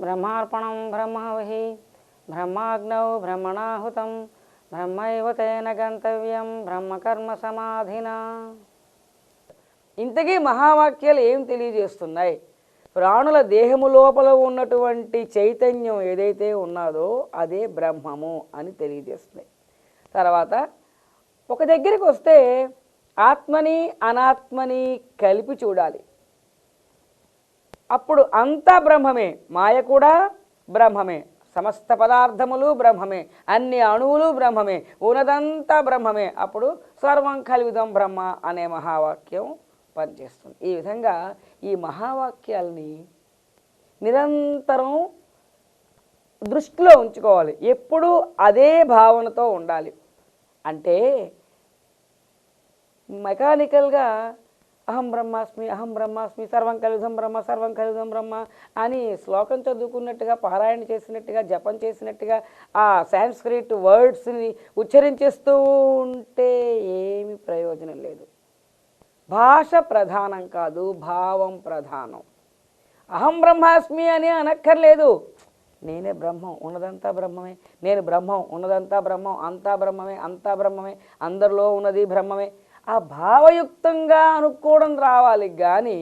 బ్రహ్మార్పణం బ్రహ్మహవి బ్రహ్మాగ్నౌ బ్రహ్మణాహుతం బ్రహ్మైవ తేన గంతవ్యం బ్రహ్మకర్మ సమాధినా. ఇంతకీ మహావాక్యాలు ఏం తెలియజేస్తున్నాయి? ప్రాణుల దేహము లోపల ఉన్నటువంటి చైతన్యం ఏదైతే ఉన్నదో అదే బ్రహ్మము అని తెలియజేస్తుంది. తర్వాత ఒక దగ్గరికి వస్తే ఆత్మని అనాత్మని కలిపి చూడాలి. అప్పుడు అంతా బ్రహ్మమే, మాయ కూడా బ్రహ్మమే, సమస్త పదార్థములు బ్రహ్మమే, అన్ని అణువులు బ్రహ్మమే, ఉన్నదంతా బ్రహ్మమే. అప్పుడు సర్వం కల్విదం బ్రహ్మ అనే మహావాక్యం పనిచేస్తుంది. ఈ విధంగా ఈ మహావాక్యాల్ని నిరంతరం దృష్టిలో ఉంచుకోవాలి. ఎప్పుడూ అదే భావనతో ఉండాలి. అంటే మెకానికల్గా అహం బ్రహ్మాస్మి అహం బ్రహ్మాస్మి సర్వం కలుధం బ్రహ్మ సర్వం కలుధం బ్రహ్మ అని శ్లోకం చదువుకున్నట్టుగా, పారాయణ చేసినట్టుగా, జపం చేసినట్టుగా ఆ సాంస్క్రిట్ వర్డ్స్ని ఉచ్చరించేస్తూ ఉంటే ఏమి ప్రయోజనం లేదు. భాష ప్రధానం కాదు, భావం ప్రధానం. అహం బ్రహ్మాస్మి అని అనక్కర్లేదు. నేనే బ్రహ్మం, ఉన్నదంతా బ్రహ్మమే, నేను బ్రహ్మం, ఉన్నదంతా బ్రహ్మం, అంతా బ్రహ్మమే, అంతా బ్రహ్మమే, అందరిలో ఉన్నది బ్రహ్మమే. ఆ భావయుక్తంగా అనుకోవడం రావాలి కానీ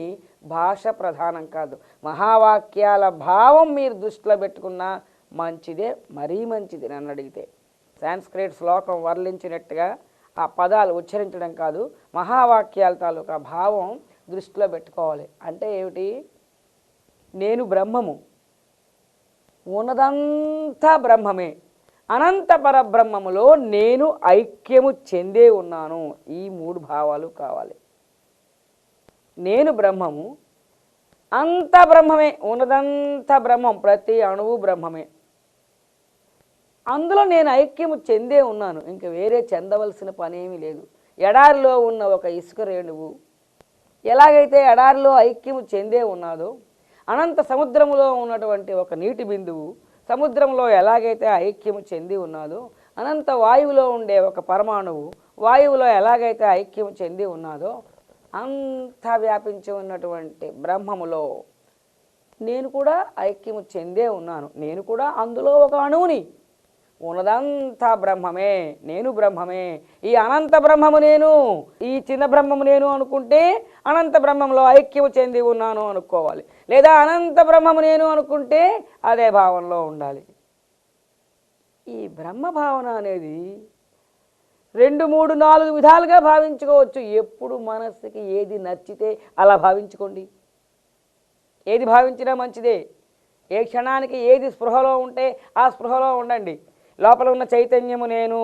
భాష ప్రధానం కాదు. మహావాక్యాల భావం మీరు దృష్టిలో పెట్టుకున్నా మంచిదే, మరీ మంచిది. నన్ను అడిగితే సాంస్క్రిట్ శ్లోకం వర్ణించినట్టుగా ఆ పదాలు ఉచ్చరించడం కాదు, మహావాక్యాల తాలూకా భావం దృష్టిలో పెట్టుకోవాలి. అంటే ఏమిటి? నేను బ్రహ్మము, ఉన్నదంతా బ్రహ్మమే, అనంత పరబ్రహ్మములో నేను ఐక్యము చెందే ఉన్నాను. ఈ మూడు భావాలు కావాలి. నేను బ్రహ్మము, అంత బ్రహ్మమే, ఉన్నదంతా బ్రహ్మం, ప్రతి అణువు బ్రహ్మమే, అందులో నేను ఐక్యము చెందే ఉన్నాను. ఇంక వేరే చెందవలసిన పనేమీ లేదు. ఎడారిలో ఉన్న ఒక ఇసుక రేణువు ఎలాగైతే ఎడారిలో ఐక్యము చెందే ఉన్నాదో, అనంత సముద్రములో ఉన్నటువంటి ఒక నీటి బిందువు సముద్రంలో ఎలాగైతే ఐక్యము చెంది ఉన్నదో, అనంత వాయువులో ఉండే ఒక పరమాణువు వాయువులో ఎలాగైతే ఐక్యము చెంది ఉన్నదో, అంతా వ్యాపించి ఉన్నటువంటి బ్రహ్మములో నేను కూడా ఐక్యము చెందే ఉన్నాను. నేను కూడా అందులో ఒక అణువుని. ఉన్నదంతా బ్రహ్మమే, నేను బ్రహ్మమే. ఈ అనంత బ్రహ్మము నేను, ఈ చిన్న బ్రహ్మము నేను అనుకుంటే అనంత బ్రహ్మంలో ఐక్యము చెంది ఉన్నాను అనుకోవాలి. లేదా అనంత బ్రహ్మము నేను అనుకుంటే అదే భావనలో ఉండాలి. ఈ బ్రహ్మ భావన అనేది 2, 3, 4 విధాలుగా భావించుకోవచ్చు. ఎప్పుడు మనస్సుకి ఏది నచ్చితే అలా భావించుకోండి. ఏది భావించినా మంచిదే. ఏ క్షణానికి ఏది స్పృహలో ఉంటే ఆ స్పృహలో ఉండండి. లోపల ఉన్న చైతన్యము నేను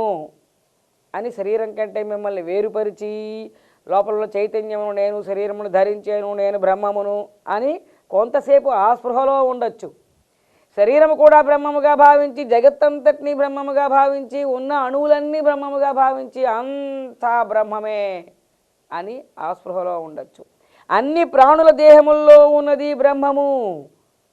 అని శరీరం కంటే మిమ్మల్ని వేరుపరిచి, లోపల ఉన్న చైతన్యమును నేను శరీరమును ధరించాను, నేను బ్రహ్మమును అని కొంతసేపు ఆ స్పృహలో ఉండొచ్చు. శరీరము కూడా బ్రహ్మముగా భావించి, జగత్తంతటినీ బ్రహ్మముగా భావించి, ఉన్న అణువులన్నీ బ్రహ్మముగా భావించి అంతా బ్రహ్మమే అని ఆ స్పృహలో ఉండొచ్చు. అన్ని ప్రాణుల దేహముల్లో ఉన్నది బ్రహ్మము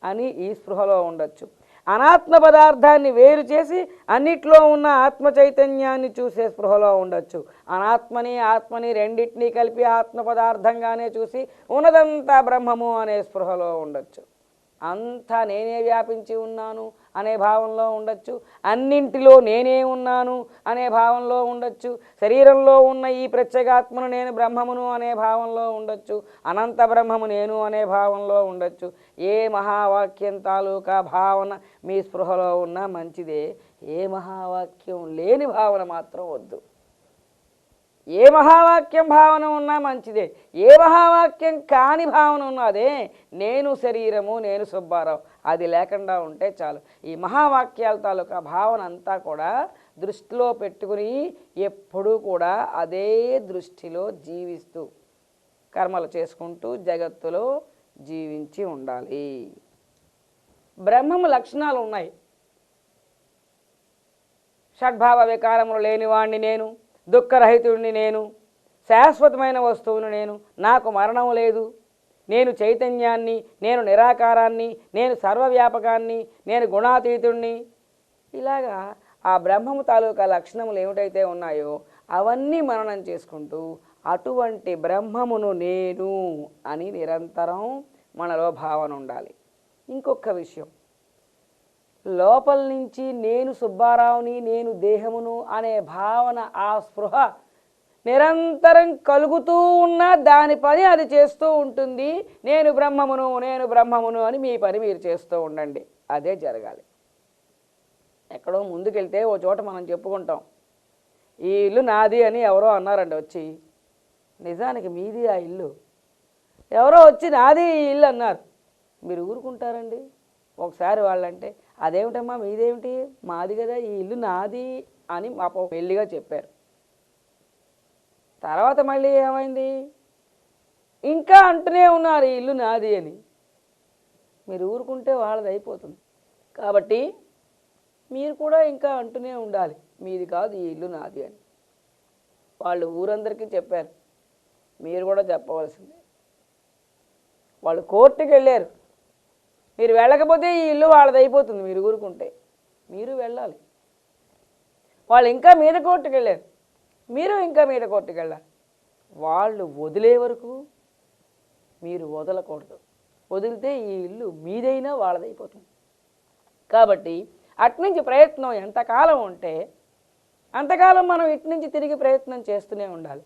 అని ఈ స్పృహలో ఉండొచ్చు. అనాత్మ పదార్థాన్ని వేరు చేసి అన్నిట్లో ఉన్న ఆత్మ చైతన్యాన్ని చూసే స్పృహలో ఉండొచ్చు. అనాత్మని ఆత్మని రెండింటినీ కలిపి ఆత్మ పదార్థంగానే చూసి ఉన్నదంతా బ్రహ్మము అనే స్పృహలో ఉండొచ్చు. అంతా నేనే వ్యాపించి ఉన్నాను అనే భావంలో ఉండొచ్చు. అన్నింటిలో నేనే ఉన్నాను అనే భావంలో ఉండొచ్చు. శరీరంలో ఉన్న ఈ ప్రత్యేగాత్మను నేను బ్రహ్మమును అనే భావంలో ఉండొచ్చు. అనంత బ్రహ్మము నేను అనే భావంలో ఉండొచ్చు. ఏ మహావాక్యం తాలూకా భావన మీ స్పృహలో ఉన్నా మంచిదే. ఏ మహావాక్యం లేని భావన మాత్రం వద్దు. ఏ మహావాక్యం భావన ఉన్నా మంచిదే. ఏ మహావాక్యం కాని భావన ఉన్నదే నేను శరీరము, నేను సుబ్బారావు, అది లేకుండా ఉంటే చాలు. ఈ మహావాక్యాల తాలూకా భావన అంతా కూడా దృష్టిలో పెట్టుకుని ఎప్పుడూ కూడా అదే దృష్టిలో జీవిస్తూ కర్మలు చేసుకుంటూ జగత్తులో జీవించి ఉండాలి. బ్రహ్మము లక్షణాలు ఉన్నాయి. షడ్భావ వికారములు లేనివాణ్ణి నేను, దుఃఖరహితుడిని నేను, శాశ్వతమైన వస్తువును నేను, నాకు మరణం లేదు, నేను చైతన్యాన్ని, నేను నిరాకారాన్ని, నేను సర్వవ్యాపకాన్ని, నేను గుణాతీతుణ్ణి. ఇలాగా ఆ బ్రహ్మము తాలూకా లక్షణములు ఏమిటైతే ఉన్నాయో అవన్నీ మననం చేసుకుంటూ అటువంటి బ్రహ్మమును నేను అని నిరంతరం మనలో భావన ఉండాలి. ఇంకొక విషయం, లోపల నుంచి నేను సుబ్బారావుని, నేను దేహమును అనే భావన, ఆ స్పృహ నిరంతరం కలుగుతూ ఉన్న దాని పని అది చేస్తూ ఉంటుంది. నేను బ్రహ్మమును, నేను బ్రహ్మమును అని మీ పని మీరు చేస్తూ ఉండండి. అదే జరగాలి. ఎక్కడో ముందుకెళ్తే ఓ చోట మనం చెప్పుకుంటాం, ఈ ఇల్లు నాది అని ఎవరో అన్నారండి వచ్చి. నిజానికి మీది ఆ ఇల్లు. ఎవరో వచ్చి నాది ఈ ఇల్లు అన్నారు. మీరు ఊరుకుంటారండి? ఒకసారి వాళ్ళంటే, అదేమిటమ్మా మీదేమిటి, మాది కదా ఈ ఇల్లు నాది అని పాపం మెల్లిగా చెప్పారు. తర్వాత మళ్ళీ ఏమైంది, ఇంకా అంటూనే ఉన్నారు ఈ ఇల్లు నాది అని. మీరు ఊరుకుంటే వాళ్ళది అయిపోతుంది. కాబట్టి మీరు కూడా ఇంకా అంటూనే ఉండాలి, మీది కాదు ఈ ఇల్లు నాది అని. వాళ్ళు ఊరందరికీ చెప్పారు, మీరు కూడా చెప్పవలసిందే. వాళ్ళు కోర్టుకి వెళ్ళారు, మీరు వెళ్ళకపోతే ఈ ఇల్లు వాళ్ళది అయిపోతుంది. మీరు ఊరుకుంటే మీరు వెళ్ళాలి. వాళ్ళు ఇంకా మీద కోర్టుకు వెళ్ళారు, మీరు ఇంకా మీద కోర్టుకు వెళ్ళాలి. వాళ్ళు వదిలే వరకు మీరు వదలకూడదు. వదిలితే ఈ ఇల్లు మీదైనా వాళ్ళదైపోతుంది. కాబట్టి అట్నుంచి ప్రయత్నం ఎంతకాలం ఉంటే అంతకాలం మనం ఇట్నుంచి తిరిగి ప్రయత్నం చేస్తూనే ఉండాలి.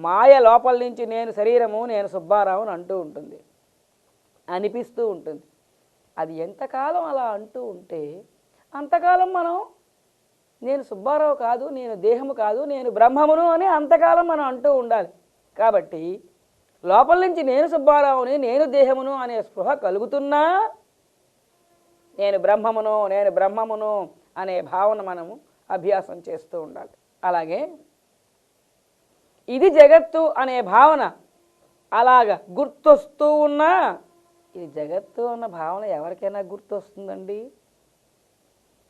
మాయ లోపల నుంచి నేను శరీరము, నేను సుబ్బారావు అని అంటూ ఉంటుంది, అనిపిస్తూ ఉంటుంది. అది ఎంతకాలం అలా అంటూ ఉంటే అంతకాలం మనం నేను సుబ్బారావు కాదు, నేను దేహము కాదు, నేను బ్రహ్మమును అని అంతకాలం మనం అంటూ ఉండాలి. కాబట్టి లోపల నుంచి నేను సుబ్బారావుని, నేను దేహమును అనే స్పృహ కలుగుతున్నా నేను బ్రహ్మమును, నేను బ్రహ్మమును అనే భావన మనము అభ్యాసం చేస్తూ ఉండాలి. అలాగే ఇది జగత్తు అనే భావన అలాగా గుర్తొస్తూ ఉన్నా, ఇది జగత్తు అన్న భావన ఎవరికైనా గుర్తొస్తుందండి?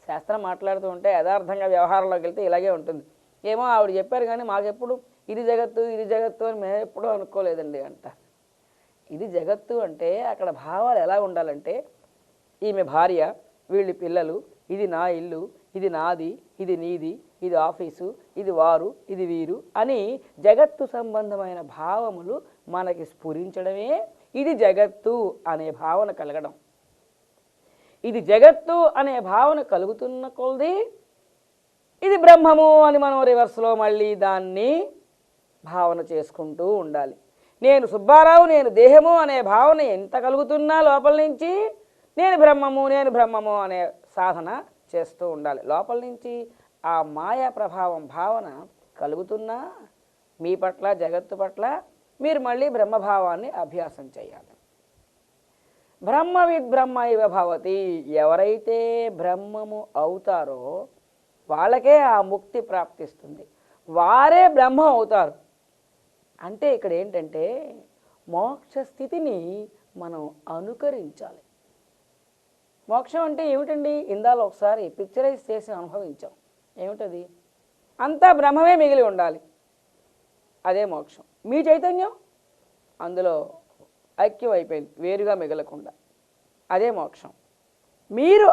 శాస్త్రం మాట్లాడుతూ ఉంటే యథార్థంగా వ్యవహారంలోకి వెళ్తే ఇలాగే ఉంటుంది. ఏమో ఆవిడ చెప్పారు కానీ మాకెప్పుడు ఇది జగత్తు, ఇది జగత్తు అని మేము ఎప్పుడూ అనుకోలేదండి అంట. ఇది జగత్తు అంటే అక్కడ భావాలు ఎలా ఉండాలంటే, ఈమె భార్య, వీళ్ళ పిల్లలు, ఇది నా ఇల్లు, ఇది నాది, ఇది నీది, ఇది ఆఫీసు, ఇది వారు, ఇది వీరు అని జగత్తు సంబంధమైన భావములు మనకి స్ఫురించడమే ఇది జగత్తు అనే భావన కలగడం. ఇది జగత్తు అనే భావన కలుగుతున్న కొలది ఇది బ్రహ్మము అని మనం రివర్స్లో మళ్ళీ దాన్ని భావన చేసుకుంటూ ఉండాలి. నేను సుబ్బారావు, నేను దేహము అనే భావన ఎంత కలుగుతున్నా లోపల నుంచి నేను బ్రహ్మము, నేను బ్రహ్మము అనే సాధన చేస్తూ ఉండాలి. లోపల నుంచి ఆ మాయా ప్రభావం భావన కలుగుతున్నా మీ పట్ల, జగత్తు పట్ల మీరు మళ్ళీ బ్రహ్మభావాన్ని అభ్యాసం చేయాలి. బ్రహ్మవిద్ బ్రహ్మ ఇవ భవతి. ఎవరైతే బ్రహ్మము అవుతారో వాళ్ళకే ఆ ముక్తి ప్రాప్తిస్తుంది, వారే బ్రహ్మ అవుతారు. అంటే ఇక్కడ ఏంటంటే మోక్ష స్థితిని మనం అనుకరించాలి. మోక్షం అంటే ఏమిటండి? ఇందాలో ఒకసారి పిక్చరైజ్ చేసి అనుభవించాం. ఏమిటది? అంతా బ్రహ్మమే మిగిలి ఉండాలి, అదే మోక్షం. మీ చైతన్యం అందులో ఐక్యం అయిపోయింది, వేరుగా మిగలకుండా, అదే మోక్షం. మీరు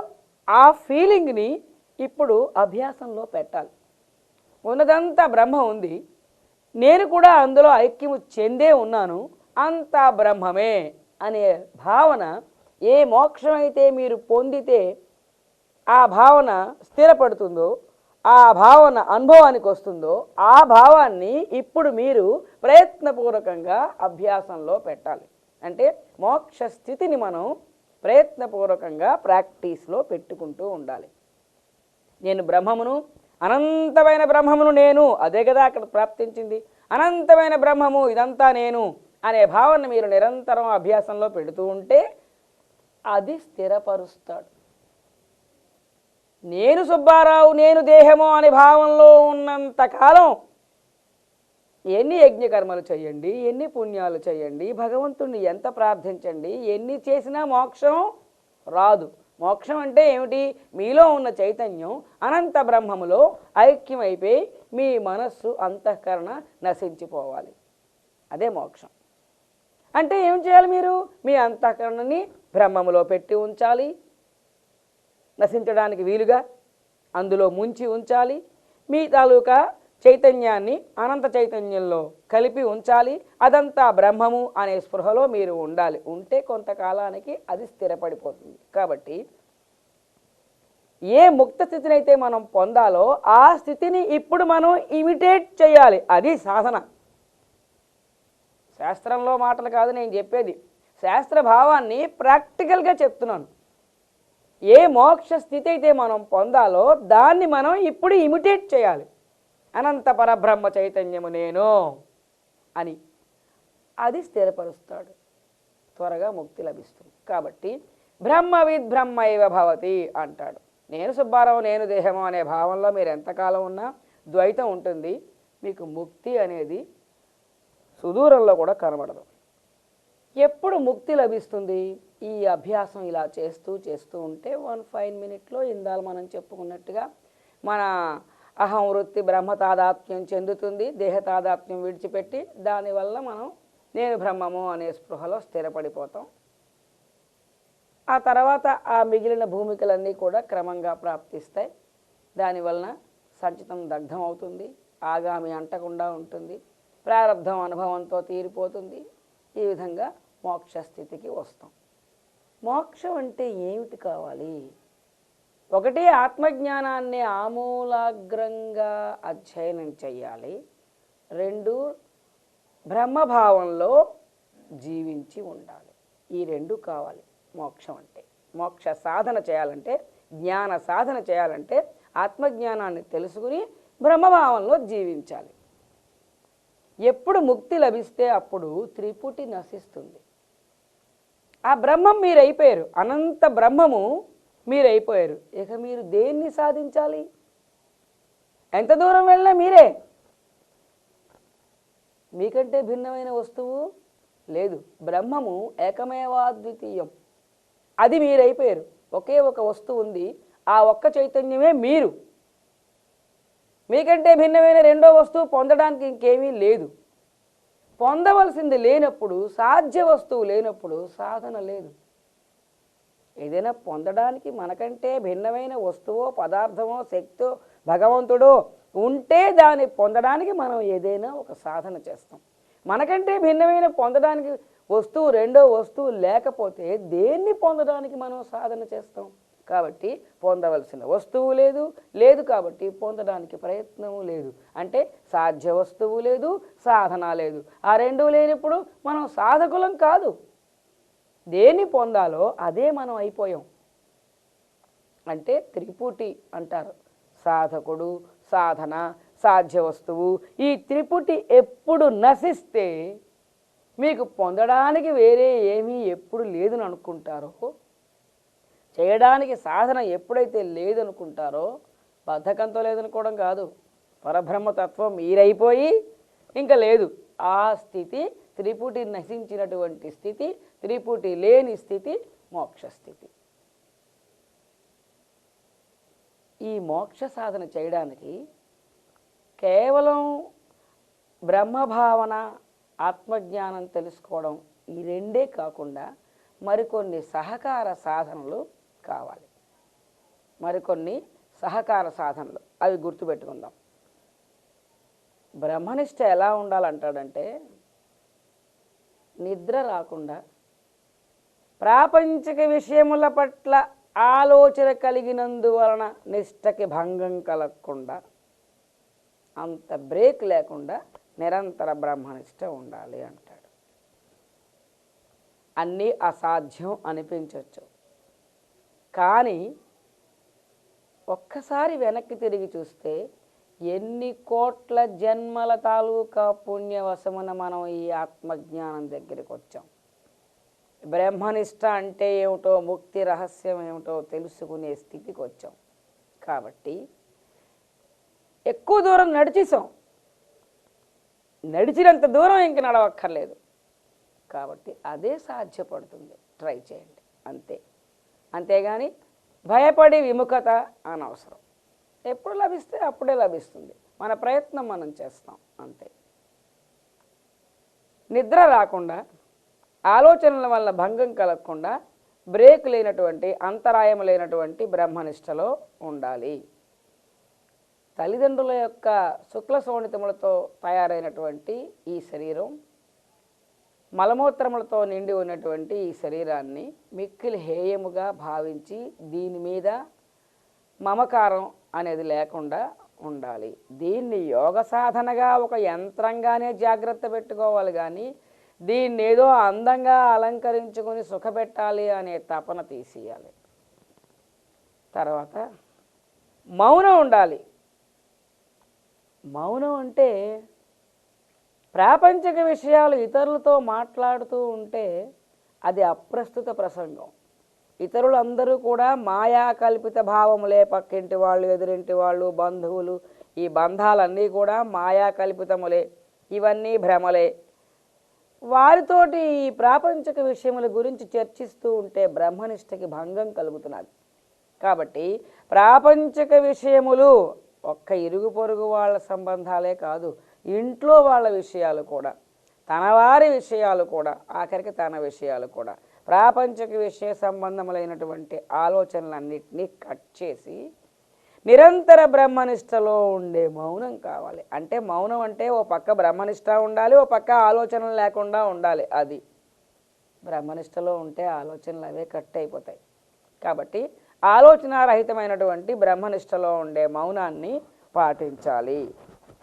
ఆ ఫీలింగ్ని ఇప్పుడు అభ్యాసంలో పెట్టాలి. ఉన్నదంతా బ్రహ్మ ఉంది, నేను కూడా అందులో ఐక్యము చెందే ఉన్నాను, అంతా బ్రహ్మమే అనే భావన ఏ మోక్షం అయితే మీరు పొందితే ఆ భావన స్థిరపడుతుందో, ఆ భావన అనుభవానికి వస్తుందో, ఆ భావాన్ని ఇప్పుడు మీరు ప్రయత్నపూర్వకంగా అభ్యాసంలో పెట్టాలి. అంటే మోక్ష స్థితిని మనం ప్రయత్నపూర్వకంగా ప్రాక్టీస్లో పెట్టుకుంటూ ఉండాలి. నేను బ్రహ్మమును, అనంతమైన బ్రహ్మమును నేను, అదే కదా అక్కడ ప్రాప్తించింది. అనంతమైన బ్రహ్మము, ఇదంతా నేను అనే భావన మీరు నిరంతరం అభ్యాసంలో పెడుతూ ఉంటే అది స్థిరపరుస్తాడు. నేను సుబ్బారావు, నేను దేహము అనే భావంలో ఉన్నంతకాలం ఎన్ని యజ్ఞకర్మలు చేయండి, ఎన్ని పుణ్యాలు చేయండి, భగవంతుణ్ణి ఎంత ప్రార్థించండి, ఎన్ని చేసినా మోక్షం రాదు. మోక్షం అంటే ఏమిటి? మీలో ఉన్న చైతన్యం అనంత బ్రహ్మములో ఐక్యమైపోయి మీ మనస్సు, అంతఃకరణ నశించిపోవాలి, అదే మోక్షం. అంటే ఏం చేయాలి? మీరు మీ అంతఃకరణని బ్రహ్మములో పెట్టి ఉంచాలి, నశించడానికి వీలుగా అందులో ముంచి ఉంచాలి. మీ తాలూకా చైతన్యాన్ని అనంత చైతన్యంలో కలిపి ఉంచాలి. అదంతా బ్రహ్మము అనే స్పృహలో మీరు ఉండాలి. ఉంటే కొంతకాలానికి అది స్థిరపడిపోతుంది. కాబట్టి ఏ ముక్త స్థితిని అయితే మనం పొందాలో ఆ స్థితిని ఇప్పుడు మనం ఇమిటేట్ చేయాలి. అది సాధన. శాస్త్రంలో మాటలు కాదు నేను చెప్పేది, శాస్త్ర భావాన్ని ప్రాక్టికల్గా చెప్తున్నాను. ఏ మోక్ష స్థితి అయితే మనం పొందాలో దాన్ని మనం ఇప్పుడు ఇమిటేట్ చేయాలి. అనంత పరబ్రహ్మ చైతన్యము నేను అని అది స్థిరపరుస్తాడు, త్వరగా ముక్తి లభిస్తుంది. కాబట్టి బ్రహ్మవిద్ బ్రహ్మైవ భవతి అంటాడు. నేను సుబ్బారావు నేను దేహము అనే భావంలో మీరు ఎంతకాలం ఉన్నా ద్వైతం ఉంటుంది, మీకు ముక్తి అనేది సుదూరంలో కూడా కనబడదు. ఎప్పుడు ముక్తి లభిస్తుంది? ఈ అభ్యాసం ఇలా చేస్తూ చేస్తూ ఉంటే 1 మినిట్లో ఇందాల మనం చెప్పుకున్నట్టుగా మన అహం వృత్తి బ్రహ్మ తాదాత్మ్యం చెందుతుంది, దేహ తాదాత్మ్యం విడిచిపెట్టి దానివల్ల మనం నేను బ్రహ్మము అనే స్పృహలో స్థిరపడిపోతాం. ఆ తర్వాత ఆ మిగిలిన భూమికలన్నీ కూడా క్రమంగా ప్రాప్తిస్తాయి. దానివలన సంచితం దగ్ధం అవుతుంది, ఆగామి అంటకుండా ఉంటుంది, ప్రారబ్ధం అనుభవంతో తీరిపోతుంది. ఈ విధంగా మోక్ష స్థితికి వస్తాం. మోక్షం అంటే ఏమిటి కావాలి? ఒకటి ఆత్మజ్ఞానాన్ని ఆమూలాగ్రంగా అధ్యయనం చేయాలి. 2 బ్రహ్మభావంలో జీవించి ఉండాలి. ఈ 2 కావాలి మోక్షం అంటే. మోక్ష సాధన చేయాలంటే, జ్ఞాన సాధన చేయాలంటే ఆత్మజ్ఞానాన్ని తెలుసుకుని బ్రహ్మభావంలో జీవించాలి. ఎప్పుడు ముక్తి లభిస్తే అప్పుడు త్రిపుటి నశిస్తుంది. ఆ బ్రహ్మం మీరు అయిపోయారు, అనంత బ్రహ్మము మీరు అయిపోయారు. ఇక మీరు దేన్ని సాధించాలి? ఎంత దూరం వెళ్ళినా మీరే. మీకంటే భిన్నమైన వస్తువు లేదు. బ్రహ్మము ఏకమేవాద్వితీయం, అది మీరు అయిపోయారు. ఒకే ఒక వస్తువు ఉంది, ఆ ఒక్క చైతన్యమే మీరు. మీకంటే భిన్నమైన రెండో వస్తువు పొందడానికి ఇంకేమీ లేదు. పొందవలసింది లేనప్పుడు, సాధ్య వస్తువు లేనప్పుడు సాధన లేదు. ఏదైనా పొందడానికి మనకంటే భిన్నమైన వస్తువో పదార్థమో శక్తో భగవంతుడో ఉంటే దాన్ని పొందడానికి మనం ఏదైనా ఒక సాధన చేస్తాం. మనకంటే భిన్నమైన పొందడానికి వస్తువు రెండో వస్తువు లేకపోతే దేన్ని పొందడానికి మనం సాధన చేస్తాం? కాబట్టి పొందవలసిన వస్తువు లేదు, లేదు కాబట్టి పొందడానికి ప్రయత్నము లేదు. అంటే సాధ్య వస్తువు లేదు, సాధన లేదు. ఆ 2 లేనప్పుడు మనం సాధకులం కాదు. దేన్ని పొందాలో అదే మనం అయిపోయాం. అంటే త్రిపుటి అంటారు. సాధకుడు, సాధన, సాధ్య వస్తువు. ఈ త్రిపుటి ఎప్పుడు నశిస్తే మీకు పొందడానికి వేరే ఏమీ ఎప్పుడు లేదని అనుకుంటారో, చేయడానికి సాధన ఎప్పుడైతే లేదనుకుంటారో, బద్ధకంతో లేదనుకోవడం కాదు, పరబ్రహ్మతత్వం మీరైపోయి ఇంకా లేదు, ఆ స్థితి త్రిపుటి నశించినటువంటి స్థితి, త్రిపుటి లేని స్థితి మోక్ష స్థితి. ఈ మోక్ష సాధన చేయడానికి కేవలం బ్రహ్మభావన, ఆత్మజ్ఞానం తెలుసుకోవడం ఈ 2 కాకుండా మరికొన్ని సహకార సాధనలు కావాలి. మరికొన్ని సహకార సాధనలు అవి గుర్తుపెట్టుకుందాం. బ్రహ్మనిష్ట ఎలా ఉండాలంటాడంటే, నిద్ర రాకుండా, ప్రాపంచిక విషయముల పట్ల ఆలోచన కలిగినందువలన నిష్టకి భంగం కలగకుండా, అంత బ్రేక్ లేకుండా నిరంతర బ్రహ్మనిష్ట ఉండాలి అంటాడు. అన్నీ అసాధ్యం అనిపించవచ్చు, కానీ ఒక్కసారి వెనక్కి తిరిగి చూస్తే ఎన్ని కోట్ల జన్మల తాలూకా పుణ్యవశమున మనం ఈ ఆత్మజ్ఞానం దగ్గరికి వచ్చాం. బ్రహ్మనిష్ట అంటే ఏమిటో, ముక్తి రహస్యం ఏమిటో తెలుసుకునే స్థితికి వచ్చాం. కాబట్టి ఎక్కువ దూరం నడిచేసాం, నడిచినంత దూరం ఇంక నడవక్కర్లేదు. కాబట్టి అదే సాధ్యపడుతుంది, ట్రై చేయండి అంతే. అంతేగాని భయపడి విముఖత అనవసరం. ఎప్పుడు లభిస్తే అప్పుడే లభిస్తుంది, మన ప్రయత్నం మనం చేస్తాం అంతే. నిద్ర రాకుండా, ఆలోచనల వల్ల భంగం కలగకుండా, బ్రేక్ లేనటువంటి, అంతరాయం లేనటువంటి బ్రహ్మనిష్టలో ఉండాలి. తల్లిదండ్రుల యొక్క శుక్ల శోణితములతో తయారైనటువంటి ఈ శరీరం, మలమూత్రములతో నిండి ఉన్నటువంటి ఈ శరీరాన్ని మిక్కిలి హేయముగా భావించి దీని మీద మమకారం అనేది లేకుండా ఉండాలి. దీన్ని యోగ సాధనగా ఒక యంత్రంగానే జాగ్రత్త పెట్టుకోవాలి, కానీ దీన్ని ఏదో అందంగా అలంకరించుకొని సుఖపెట్టాలి అనే తపన తీసేయాలి. తర్వాత మౌనం ఉండాలి. మౌనం అంటే ప్రాపంచిక విషయాలు ఇతరులతో మాట్లాడుతూ ఉంటే అది అప్రస్తుత ప్రసంగం. ఇతరులందరూ కూడా మాయా కల్పిత భావములే, పక్కింటి వాళ్ళు, ఎదురింటి వాళ్ళు, బంధువులు, ఈ బంధాలన్నీ కూడా మాయా కల్పితములే, ఇవన్నీ భ్రమలే. వారితోటి ఈ ప్రాపంచిక విషయముల గురించి చర్చిస్తూ ఉంటే బ్రహ్మనిష్టకి భంగం కలుగుతున్నది. కాబట్టి ప్రాపంచిక విషయములు ఒక్క ఇరుగు పొరుగు వాళ్ళ సంబంధాలే కాదు, ఇంట్లో వాళ్ళ విషయాలు కూడా, తనవారి విషయాలు కూడా, ఆఖరికి తన విషయాలు కూడా, ప్రాపంచిక విషయ సంబంధములైనటువంటి ఆలోచనలన్నింటినీ కట్ చేసి నిరంతర బ్రహ్మనిష్టలో ఉండే మౌనం కావాలి. అంటే మౌనం అంటే ఓ పక్క బ్రహ్మనిష్ట ఉండాలి, ఓ పక్క ఆలోచనలు లేకుండా ఉండాలి. అది బ్రహ్మనిష్టలో ఉంటే ఆలోచనలు అవే కట్ అయిపోతాయి. కాబట్టి ఆలోచనారహితమైనటువంటి బ్రహ్మనిష్టలో ఉండే మౌనాన్ని పాటించాలి.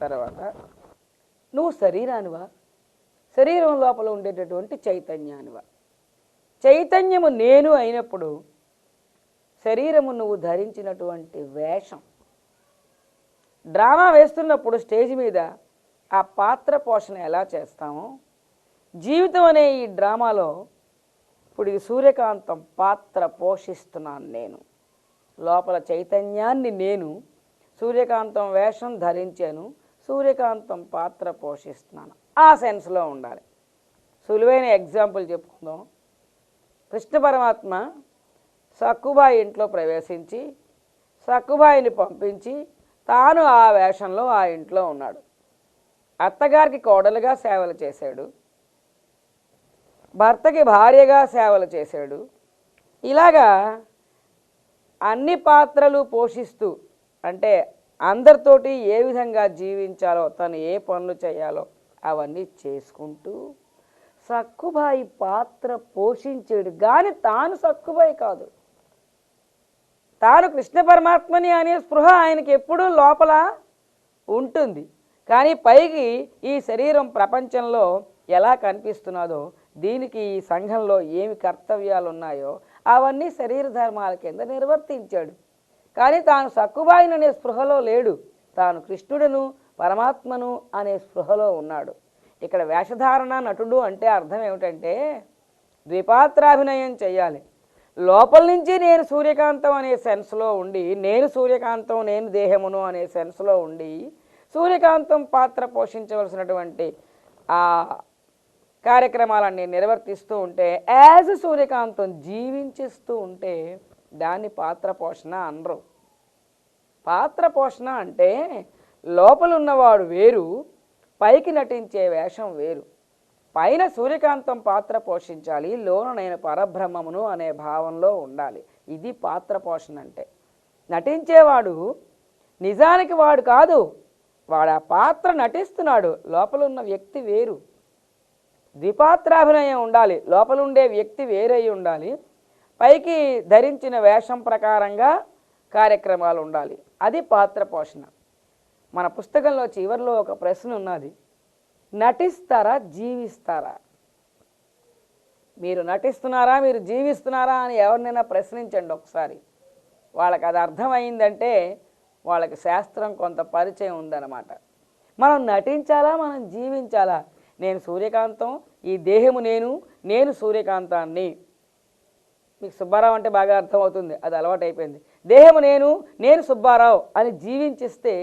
తర్వాత నువ్వు శరీరానివా, శరీరం లోపల ఉండేటటువంటి చైతన్యానివా? చైతన్యము నేను అయినప్పుడు శరీరము నువ్వు ధరించినటువంటి వేషం. డ్రామా వేస్తున్నప్పుడు స్టేజ్ మీద ఆ పాత్ర పోషణ ఎలా చేస్తామో, జీవితం అనే ఈ డ్రామాలో ఇప్పుడు ఈ సూర్యకాంతం పాత్ర పోషిస్తున్నాను నేను. లోపల చైతన్యాన్ని నేను సూర్యకాంతం వేషం ధరించాను, సూర్యకాంతం పాత్ర పోషిస్తున్నాను. ఆ సెన్స్లో ఉండాలి. సులువైన ఎగ్జాంపుల్ చెప్పుకుందాం. కృష్ణ పరమాత్మ సక్కుబాయి ఇంట్లో ప్రవేశించి సక్కుబాయిని పంపించి తాను ఆ వేషంలో ఆ ఇంట్లో ఉన్నాడు. అత్తగారికి కోడలుగా సేవలు చేశాడు, భర్తకి భార్యగా సేవలు చేశాడు. ఇలాగా అన్ని పాత్రలు పోషిస్తూ, అంటే అందరితోటి ఏ విధంగా జీవించాలో, తను ఏ పనులు చేయాలో అవన్నీ చేసుకుంటూ సక్కుబాయి పాత్ర పోషించాడు. కానీ తాను సక్కుబాయి కాదు, తాను కృష్ణ పరమాత్మని అనే స్పృహ ఆయనకి ఎప్పుడూ లోపల ఉంటుంది. కానీ పైకి ఈ శరీరం ప్రపంచంలో ఎలా కనిపిస్తున్నదో, దీనికి ఈ సంఘంలో ఏమి కర్తవ్యాలు ఉన్నాయో అవన్నీ శరీర ధర్మాల కింద నిర్వర్తించాడు. కానీ తాను సక్కుబాయిని అనే స్పృహలో లేడు, తాను కృష్ణుడను పరమాత్మను అనే స్పృహలో ఉన్నాడు. ఇక్కడ వేషధారణ నటుడు అంటే అర్థం ఏమిటంటే ద్విపాత్రాభినయం చేయాలి. లోపల నుంచి నేను సూర్యకాంతం అనే సెన్స్లో ఉండి, నేను సూర్యకాంతం నేను దేహమును అనే సెన్స్లో ఉండి సూర్యకాంతం పాత్ర పోషించవలసినటువంటి ఆ కార్యక్రమాలన్నీ నిర్వర్తిస్తూ ఉంటే, యాజ్ సూర్యకాంతం జీవించిస్తూ ఉంటే దాన్ని పాత్ర పోషణ అనరు. పాత్ర పోషణ అంటే లోపల ఉన్నవాడు వేరు, పైకి నటించే వేషం వేరు. పైన సూర్యకాంతం పాత్ర పోషించాలి, లోన నేను పరబ్రహ్మమును అనే భావంలో ఉండాలి. ఇది పాత్ర పోషణ అంటే. నటించేవాడు నిజానికి వాడు కాదు, వాడు ఆ పాత్ర నటిస్తున్నాడు, లోపల ఉన్న వ్యక్తి వేరు. ద్విపాత్రాభినయం ఉండాలి, లోపల ఉండే వ్యక్తి వేరై ఉండాలి, పైకి ధరించిన వేషం ప్రకారంగా కార్యక్రమాలు ఉండాలి. అది పాత్ర పోషణ. మన పుస్తకంలో చివరిలో ఒక ప్రశ్న ఉన్నది, నటిస్తారా జీవిస్తారా? మీరు నటిస్తున్నారా మీరు జీవిస్తున్నారా అని ఎవరినైనా ప్రశ్నించండి ఒకసారి. వాళ్ళకి అది అర్థమైందంటే వాళ్ళకి శాస్త్రం కొంత పరిచయం ఉందన్నమాట. మనం నటించాలా మనం జీవించాలా? నేను సూర్యకాంతం, ఈ దేహము నేను, నేను సూర్యకాంతాన్ని. మీకు సుబ్బారావు అంటే బాగా అర్థమవుతుంది, అది అలవాటు అయిపోయింది. దేహము నేను, నేను సుబ్బారావు అని జీవించిస్తే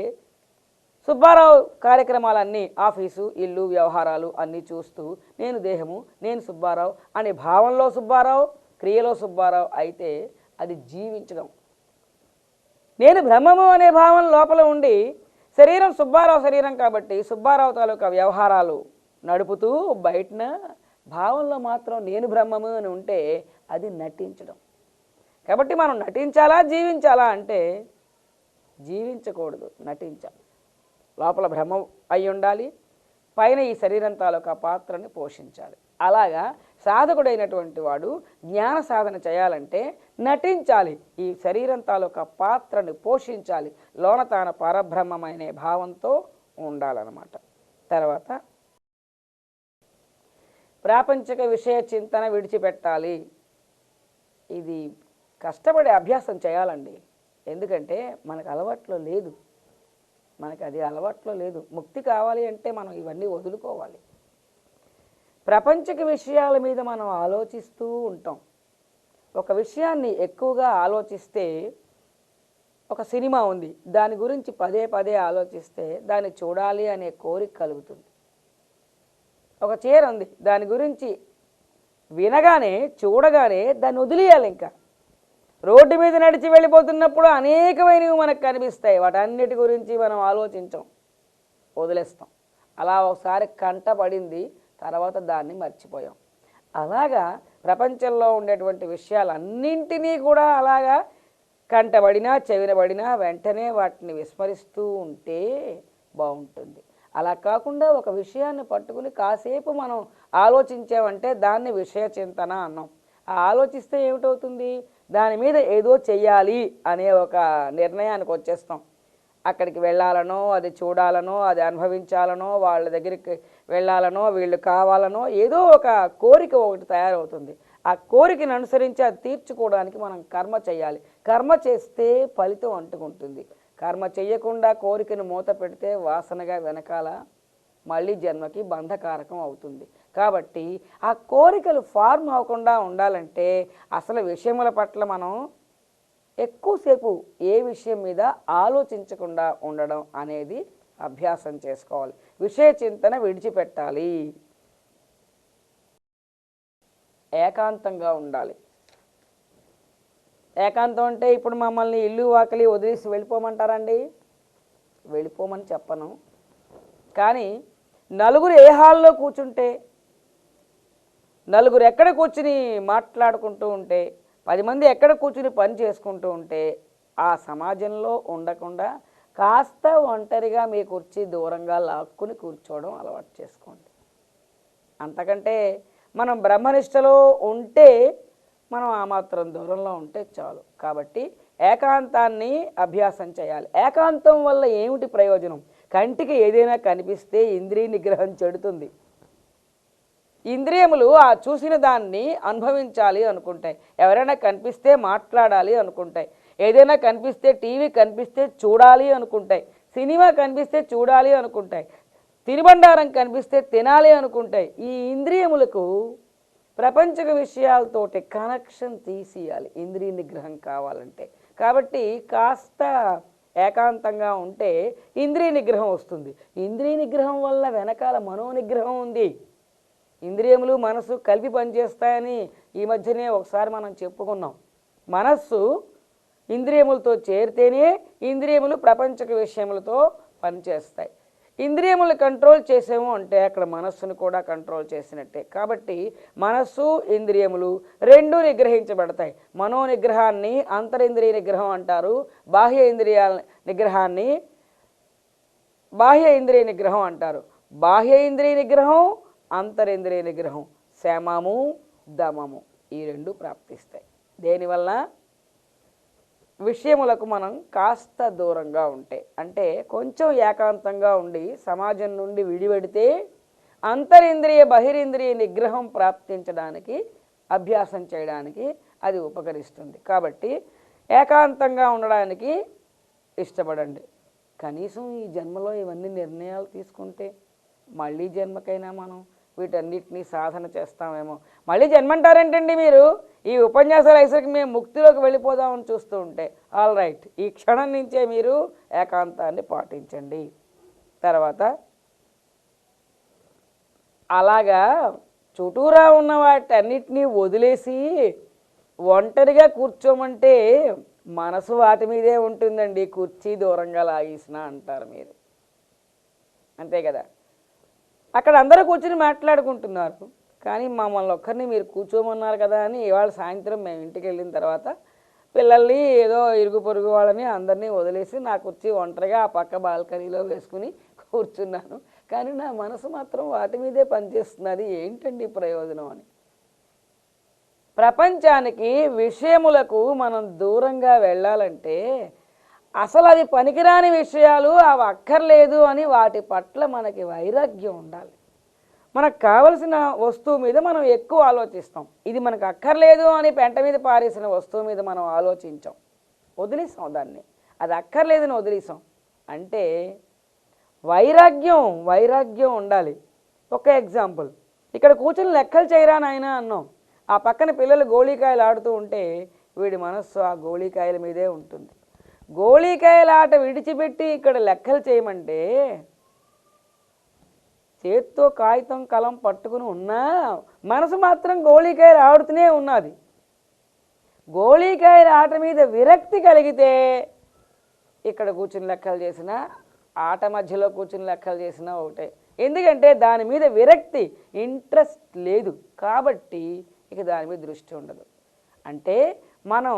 సుబ్బారావు కార్యక్రమాలన్నీ ఆఫీసు ఇల్లు వ్యవహారాలు అన్నీ చూస్తూ నేను దేహము నేను సుబ్బారావు అనే భావంలో సుబ్బారావు, క్రియలో సుబ్బారావు అయితే అది జీవించడం. నేను బ్రహ్మము అనే భావం లోపల ఉండి శరీరం సుబ్బారావు శరీరం కాబట్టి సుబ్బారావు తాలూకా వ్యవహారాలు నడుపుతూ బయటన భావంలో మాత్రం నేను బ్రహ్మము అని ఉంటే అది నటించడం. కాబట్టి మనం నటించాలా జీవించాలా అంటే జీవించకూడదు, నటించాలి. లోపల బ్రహ్మం అయి ఉండాలి, పైన ఈ శరీరం తాలూకా పాత్రని పోషించాలి. అలాగా సాధకుడైనటువంటి వాడు జ్ఞాన సాధన చేయాలంటే నటించాలి, ఈ శరీరం తాలూకా పాత్రను పోషించాలి, లోన తాన పరబ్రహ్మమనే భావంతో ఉండాలన్నమాట. తర్వాత ప్రాపంచిక విషయ చింతన విడిచిపెట్టాలి. ఇది కష్టపడి అభ్యాసం చేయాలండి. ఎందుకంటే మనకు అలవాట్లో లేదు, మనకు అది అలవాట్లో లేదు. ముక్తి కావాలి అంటే మనం ఇవన్నీ వదులుకోవాలి. ప్రపంచక విషయాల మీద మనం ఆలోచిస్తూ ఉంటాం. ఒక విషయాన్ని ఎక్కువగా ఆలోచిస్తే, ఒక సినిమా ఉంది, దాని గురించి పదే పదే ఆలోచిస్తే దాన్ని చూడాలి అనే కోరిక కలుగుతుంది. ఒక చీర ఉంది, దాని గురించి వినగానే చూడగానే దాన్ని వదిలేయాలి. ఇంకా రోడ్డు మీద నడిచి వెళ్ళిపోతున్నప్పుడు అనేకమైనవి మనకు కనిపిస్తాయి, వాటన్నిటి గురించి మనం ఆలోచించాం, వదిలేస్తాం. అలా ఒకసారి కంట పడింది, తర్వాత దాన్ని మర్చిపోయాం. అలాగా ప్రపంచంలో ఉండేటువంటి విషయాలన్నింటినీ కూడా అలాగా కంటబడినా చెవినబడినా వెంటనే వాటిని విస్మరిస్తూ ఉంటే బాగుంటుంది. అలా కాకుండా ఒక విషయాన్ని పట్టుకుని కాసేపు మనం ఆలోచించామంటే దాన్ని విషయ చింతన అన్నాం. ఆలోచిస్తే ఏమిటవుతుంది, దాని మీద ఏదో చెయ్యాలి అనే ఒక నిర్ణయానికి వచ్చేస్తాం. అక్కడికి వెళ్ళాలనో, అది చూడాలనో, అది అనుభవించాలనో, వాళ్ళ దగ్గరికి వెళ్ళాలనో, వీళ్ళు కావాలనో, ఏదో ఒక కోరిక ఒకటి తయారవుతుంది. ఆ కోరికను అనుసరించి అది తీర్చుకోవడానికి మనం కర్మ చేయాలి. కర్మ చేస్తే ఫలితం అంటుకుంటుంది. కర్మ చేయకుండా కోరికను మూత పెడితే వాసనగా వెనకాల మళ్ళీ జన్మకి బంధకారకం అవుతుంది. కాబట్టి ఆ కోరికలు ఫార్మ్ అవ్వకుండా ఉండాలంటే అసలు విషయముల పట్ల మనం ఎక్కువసేపు ఏ విషయం మీద ఆలోచించకుండా ఉండడం అనేది అభ్యాసం చేసుకోవాలి. విషయ చింతన విడిచిపెట్టాలి. ఏకాంతంగా ఉండాలి. ఏకాంతం అంటే ఇప్పుడు మమ్మల్ని ఇల్లు వాకిలి వదిలేసి వెళ్ళిపోమంటారండి? వెళ్ళిపోమని చెప్పను. కానీ నలుగురు ఏ హాల్లో కూర్చుంటే, నలుగురు ఎక్కడ కూర్చుని మాట్లాడుకుంటూ ఉంటే, 10 మంది ఎక్కడ కూర్చుని పని చేసుకుంటూ ఉంటే ఆ సమాజంలో ఉండకుండా కాస్త ఒంటరిగా మీ కుర్చీ దూరంగా లాక్కుని కూర్చోవడం అలవాటు చేసుకోండి. అంతకంటే మనం బ్రహ్మనిష్టలో ఉంటే మనం ఆ మాత్రం దూరంలో ఉంటే చాలు. కాబట్టి ఏకాంతాన్ని అభ్యాసం చేయాలి. ఏకాంతం వల్ల ఏమిటి ప్రయోజనం? కంటికి ఏదైనా కనిపిస్తే ఇంద్రియ నిగ్రహం చెడుతుంది. ఇంద్రియములు ఆ చూసిన దాన్ని అనుభవించాలి అనుకుంటాయి. ఎవరైనా కనిపిస్తే మాట్లాడాలి అనుకుంటాయి. ఏదైనా కనిపిస్తే, టీవీ కనిపిస్తే చూడాలి అనుకుంటాయి. సినిమా కనిపిస్తే చూడాలి అనుకుంటాయి. తినుబండారం కనిపిస్తే తినాలి అనుకుంటాయి. ఈ ఇంద్రియములకు ప్రపంచక విషయాలతోటి కనెక్షన్ తీసేయాలి ఇంద్రియ నిగ్రహం కావాలంటే. కాబట్టి కాస్త ఏకాంతంగా ఉంటే ఇంద్రియ నిగ్రహం వస్తుంది. ఇంద్రియ నిగ్రహం వల్ల వెనకాల మనోనిగ్రహం ఉంది. ఇంద్రియములు మనసు కలిపి పనిచేస్తాయని ఈ మధ్యనే ఒకసారి మనం చెప్పుకున్నాం. మనస్సు ఇంద్రియములతో చేరితేనే ఇంద్రియములు ప్రపంచక విషయములతో పనిచేస్తాయి. ఇంద్రియములు కంట్రోల్ చేసాము అంటే అక్కడ మనస్సును కూడా కంట్రోల్ చేసినట్టే. కాబట్టి మనస్సు ఇంద్రియములు రెండూ నిగ్రహించబడతాయి. మనోనిగ్రహాన్ని అంతరింద్రియ నిగ్రహం అంటారు. బాహ్య ఇంద్రియాల నిగ్రహాన్ని బాహ్య ఇంద్రియ నిగ్రహం అంటారు. బాహ్య ఇంద్రియ నిగ్రహం, అంతరింద్రియ నిగ్రహం, శమము దమము ఈ రెండు ప్రాప్తిస్తాయి. దేనివల్ల? విషయములకు మనం కాస్త దూరంగా ఉంటే, అంటే కొంచెం ఏకాంతంగా ఉండి సమాజం నుండి విడిపెడితే అంతరింద్రియ బహిరింద్రియ నిగ్రహం ప్రాప్తించడానికి, అభ్యాసం చేయడానికి అది ఉపకరిస్తుంది. కాబట్టి ఏకాంతంగా ఉండడానికి ఇష్టపడండి. కనీసం ఈ జన్మలో ఇవన్నీ నిర్ణయాలు తీసుకుంటే మళ్ళీ జన్మకైనా మనం వీటన్నిటినీ సాధన చేస్తామేమో. మళ్ళీ జన్మంటారేంటండి మీరు? ఈ ఉపన్యాసాలు అయ్యేసరికి మేము ముక్తిలోకి వెళ్ళిపోదామని చూస్తూ ఉంటే ఆల్ రైట్, ఈ క్షణం నుంచే మీరు ఏకాంతాన్ని పాటించండి. తర్వాత అలాగా చుట్టూరా ఉన్న వాటన్నిటినీ వదిలేసి ఒంటరిగా కూర్చోమంటే మనసు వాటి మీదే ఉంటుందండి. కుర్చీ దూరంగా లాగేసిన అంటారు మీరు, అంతే కదా. అక్కడ అందరూ కూర్చుని మాట్లాడుకుంటున్నారు, కానీ మమ్మల్ని ఒక్కరిని మీరు కూర్చోమన్నారు కదా అని ఇవాళ సాయంత్రం మేము ఇంటికి వెళ్ళిన తర్వాత పిల్లల్ని ఏదో ఇరుగు పొరుగు వాళ్ళని అందరినీ వదిలేసి నా కుర్చీ ఒంటరిగా ఆ పక్క బాల్కనీలో వేసుకుని కూర్చున్నాను. కానీ నా మనసు మాత్రం వాటి మీదే పనిచేస్తున్నది. ఏంటండి ప్రయోజనం అని ప్రపంచానికి విషయములకు మనం దూరంగా వెళ్ళాలంటే అసలు అది పనికిరాని విషయాలు, అవి అక్కర్లేదు అని వాటి పట్ల మనకి వైరాగ్యం ఉండాలి. మనకు కావలసిన వస్తువు మీద మనం ఎక్కువ ఆలోచిస్తాం. ఇది మనకు అక్కర్లేదు అని పెంట మీద పారేసిన వస్తువు మీద మనం ఆలోచించాం, వదిలేసాం దాన్ని. అది అక్కర్లేదని వదిలేసాం అంటే వైరాగ్యం ఉండాలి. ఒక ఎగ్జాంపుల్, ఇక్కడ కూర్చొని లెక్కలు చేయరా నాయనా అన్నాం. ఆ పక్కన పిల్లలు గోళీకాయలు ఆడుతూ ఉంటే వీడి మనస్సు ఆ గోళీకాయల మీదే ఉంటుంది. గోళీకాయల ఆట విడిచిపెట్టి ఇక్కడ లెక్కలు చేయమంటే చేత్తో కాగితం కలం పట్టుకుని ఉన్నా మనసు మాత్రం గోళీకాయలు ఆడుతూనే ఉన్నది. గోళీకాయల ఆట మీద విరక్తి కలిగితే ఇక్కడ కూర్చుని లెక్కలు చేసిన, ఆట మధ్యలో కూర్చుని లెక్కలు చేసినా ఒకటే. ఎందుకంటే దాని మీద విరక్తి, ఇంట్రెస్ట్ లేదు కాబట్టి ఇక దాని మీద దృష్టి ఉండదు. అంటే మనం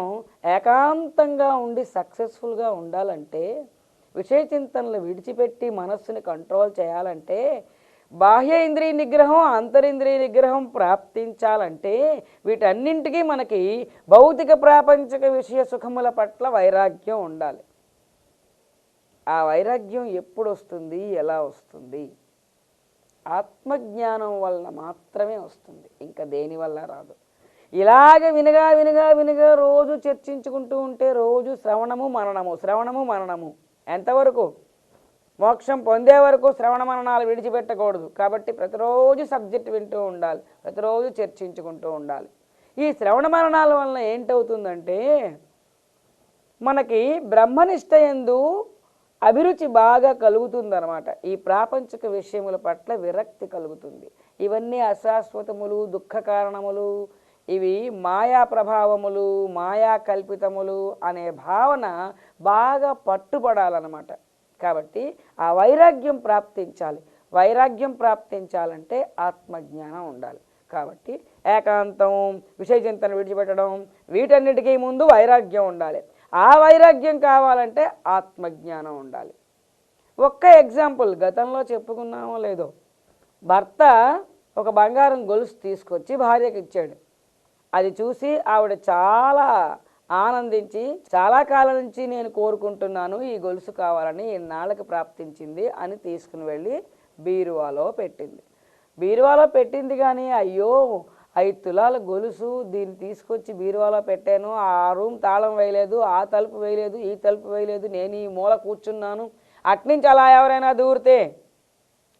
ఏకాంతంగా ఉండి సక్సెస్ఫుల్గా ఉండాలంటే, విషయ చింతనలు విడిచిపెట్టి మనస్సుని కంట్రోల్ చేయాలంటే, బాహ్య ఇంద్రియ నిగ్రహం అంతరింద్రియ నిగ్రహం ప్రాప్తించాలంటే వీటన్నింటికీ మనకి భౌతిక ప్రాపంచిక విషయ సుఖముల పట్ల వైరాగ్యం ఉండాలి. ఆ వైరాగ్యం ఎప్పుడు వస్తుంది, ఎలా వస్తుంది? ఆత్మజ్ఞానం వలన మాత్రమే వస్తుంది, ఇంకా దేనివల్ల రాదు. ఇలాగ వినగా రోజు చర్చించుకుంటూ ఉంటే రోజు శ్రవణము మరణము ఎంతవరకు? మోక్షం పొందే వరకు శ్రవణ మరణాలు విడిచిపెట్టకూడదు. కాబట్టి ప్రతిరోజు సబ్జెక్ట్ వింటూ ఉండాలి, ప్రతిరోజు చర్చించుకుంటూ ఉండాలి. ఈ శ్రవణ మరణాల వలన ఏంటవుతుందంటే మనకి బ్రహ్మనిష్ట యందు అభిరుచి బాగా కలుగుతుందన్నమాట. ఈ ప్రాపంచిక విషయముల పట్ల విరక్తి కలుగుతుంది. ఇవన్నీ అశాశ్వతములు, దుఃఖ కారణములు, ఇవి మాయా ప్రభావములు, మాయా కల్పితములు అనే భావన బాగా పట్టుబడాలన్నమాట. కాబట్టి ఆ వైరాగ్యం ప్రాప్తించాలి. వైరాగ్యం ప్రాప్తించాలంటే ఆత్మజ్ఞానం ఉండాలి. కాబట్టి ఏకాంతం, విషయ చింతన విడిచిపెట్టడం, వీటన్నిటికీ ముందు వైరాగ్యం ఉండాలి. ఆ వైరాగ్యం కావాలంటే ఆత్మజ్ఞానం ఉండాలి. ఒక్క ఎగ్జాంపుల్ గతంలో చెప్పుకున్నామో లేదో, భర్త ఒక బంగారం గొలుసు తీసుకొచ్చి భార్యకి ఇచ్చాడు. అది చూసి ఆవిడ చాలా ఆనందించి, చాలా కాలం నుంచి నేను కోరుకుంటున్నాను ఈ గొలుసు కావాలని, ఇన్నాళ్ళకి ప్రాప్తించింది అని తీసుకుని వెళ్ళి బీరువాలో పెట్టింది. బీరువాలో పెట్టింది కానీ అయ్యో 5 తులాల గొలుసు, దీన్ని తీసుకొచ్చి బీరువాలో పెట్టాను, ఆ రూమ్ తాళం వేయలేదు, ఆ తలుపు వేయలేదు, ఈ తలుపు వేయలేదు, నేను ఈ మూల కూర్చున్నాను. అట్నుంచి అలా ఎవరైనా దూరితే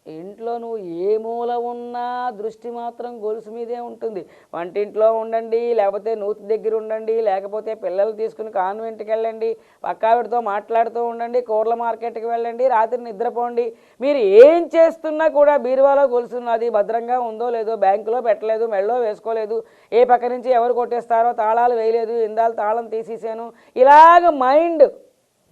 ఇంట్లో నువ్వు ఏ మూల ఉన్నా దృష్టి మాత్రం గొలుసు మీదే ఉంటుంది. వంటింట్లో ఉండండి, లేకపోతే నూతి దగ్గర ఉండండి, లేకపోతే పిల్లలు తీసుకుని కాన్వెంట్కి వెళ్ళండి, పక్కావిడితో మాట్లాడుతూ ఉండండి, కూరల మార్కెట్కి వెళ్ళండి, రాత్రి నిద్రపోండి. మీరు ఏం చేస్తున్నా కూడా బీరువాలో గొలుసున్నది, భద్రంగా ఉందో లేదో, బ్యాంకులో పెట్టలేదు, మెళ్ళో వేసుకోలేదు, ఏ పక్క నుంచి ఎవరు కొట్టేస్తారో తాళాలు వేయలేదు, ఇందాలు తాళం తీసేసాను, ఇలాగ మైండ్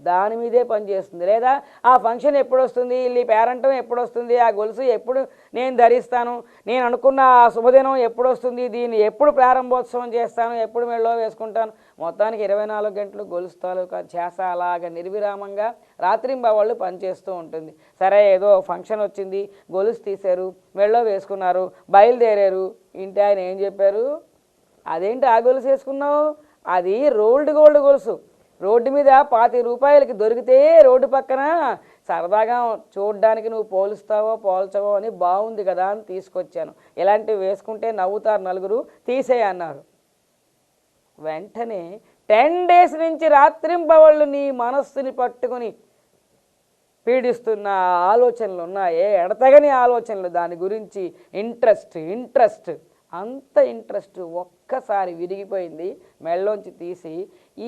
దాని మీదే పనిచేస్తుంది. లేదా ఆ ఫంక్షన్ ఎప్పుడు వస్తుంది, ఈ పేరంటం ఎప్పుడు వస్తుంది, ఆ గొలుసు ఎప్పుడు నేను ధరిస్తాను, నేను అనుకున్న ఆ శుభదినం ఎప్పుడు వస్తుంది, దీన్ని ఎప్పుడు ప్రారంభోత్సవం చేస్తాను, ఎప్పుడు మెళ్ళో వేసుకుంటాను. మొత్తానికి 24 గంటలు గొలుసు తాలూకా ధ్యాస అలాగ నిర్విరామంగా రాత్రింబవళ్ళు పనిచేస్తూ ఉంటుంది. సరే ఏదో ఫంక్షన్ వచ్చింది, గొలుసు తీశారు, మెళ్ళో వేసుకున్నారు, బయలుదేరారు. ఇంటి ఆయన ఏం చెప్పారు, అదేంటి ఆ గొలుసు వేసుకున్నావు, అది రోల్డ్ గోల్డ్ గొలుసు, రోడ్డు మీద 25 రూపాయలకి దొరికితే రోడ్డు పక్కన సరదాగా చూడ్డానికి నువ్వు పోల్చవో అని బాగుంది కదా అని తీసుకొచ్చాను, ఇలాంటివి వేసుకుంటే నవ్వుతారు నలుగురు, తీసేయన్నారు. వెంటనే 10 డేస్ నుంచి రాత్రింబవళ్ళు నీ మనస్సుని పట్టుకుని పీడిస్తున్న ఆలోచనలు ఉన్నాయే, ఎడతగని ఆలోచనలు, దాని గురించి ఇంట్రెస్ట్ అంత ఇంట్రెస్ట్ ఒక్కసారి విరిగిపోయింది. మెళ్ళలోంచి తీసి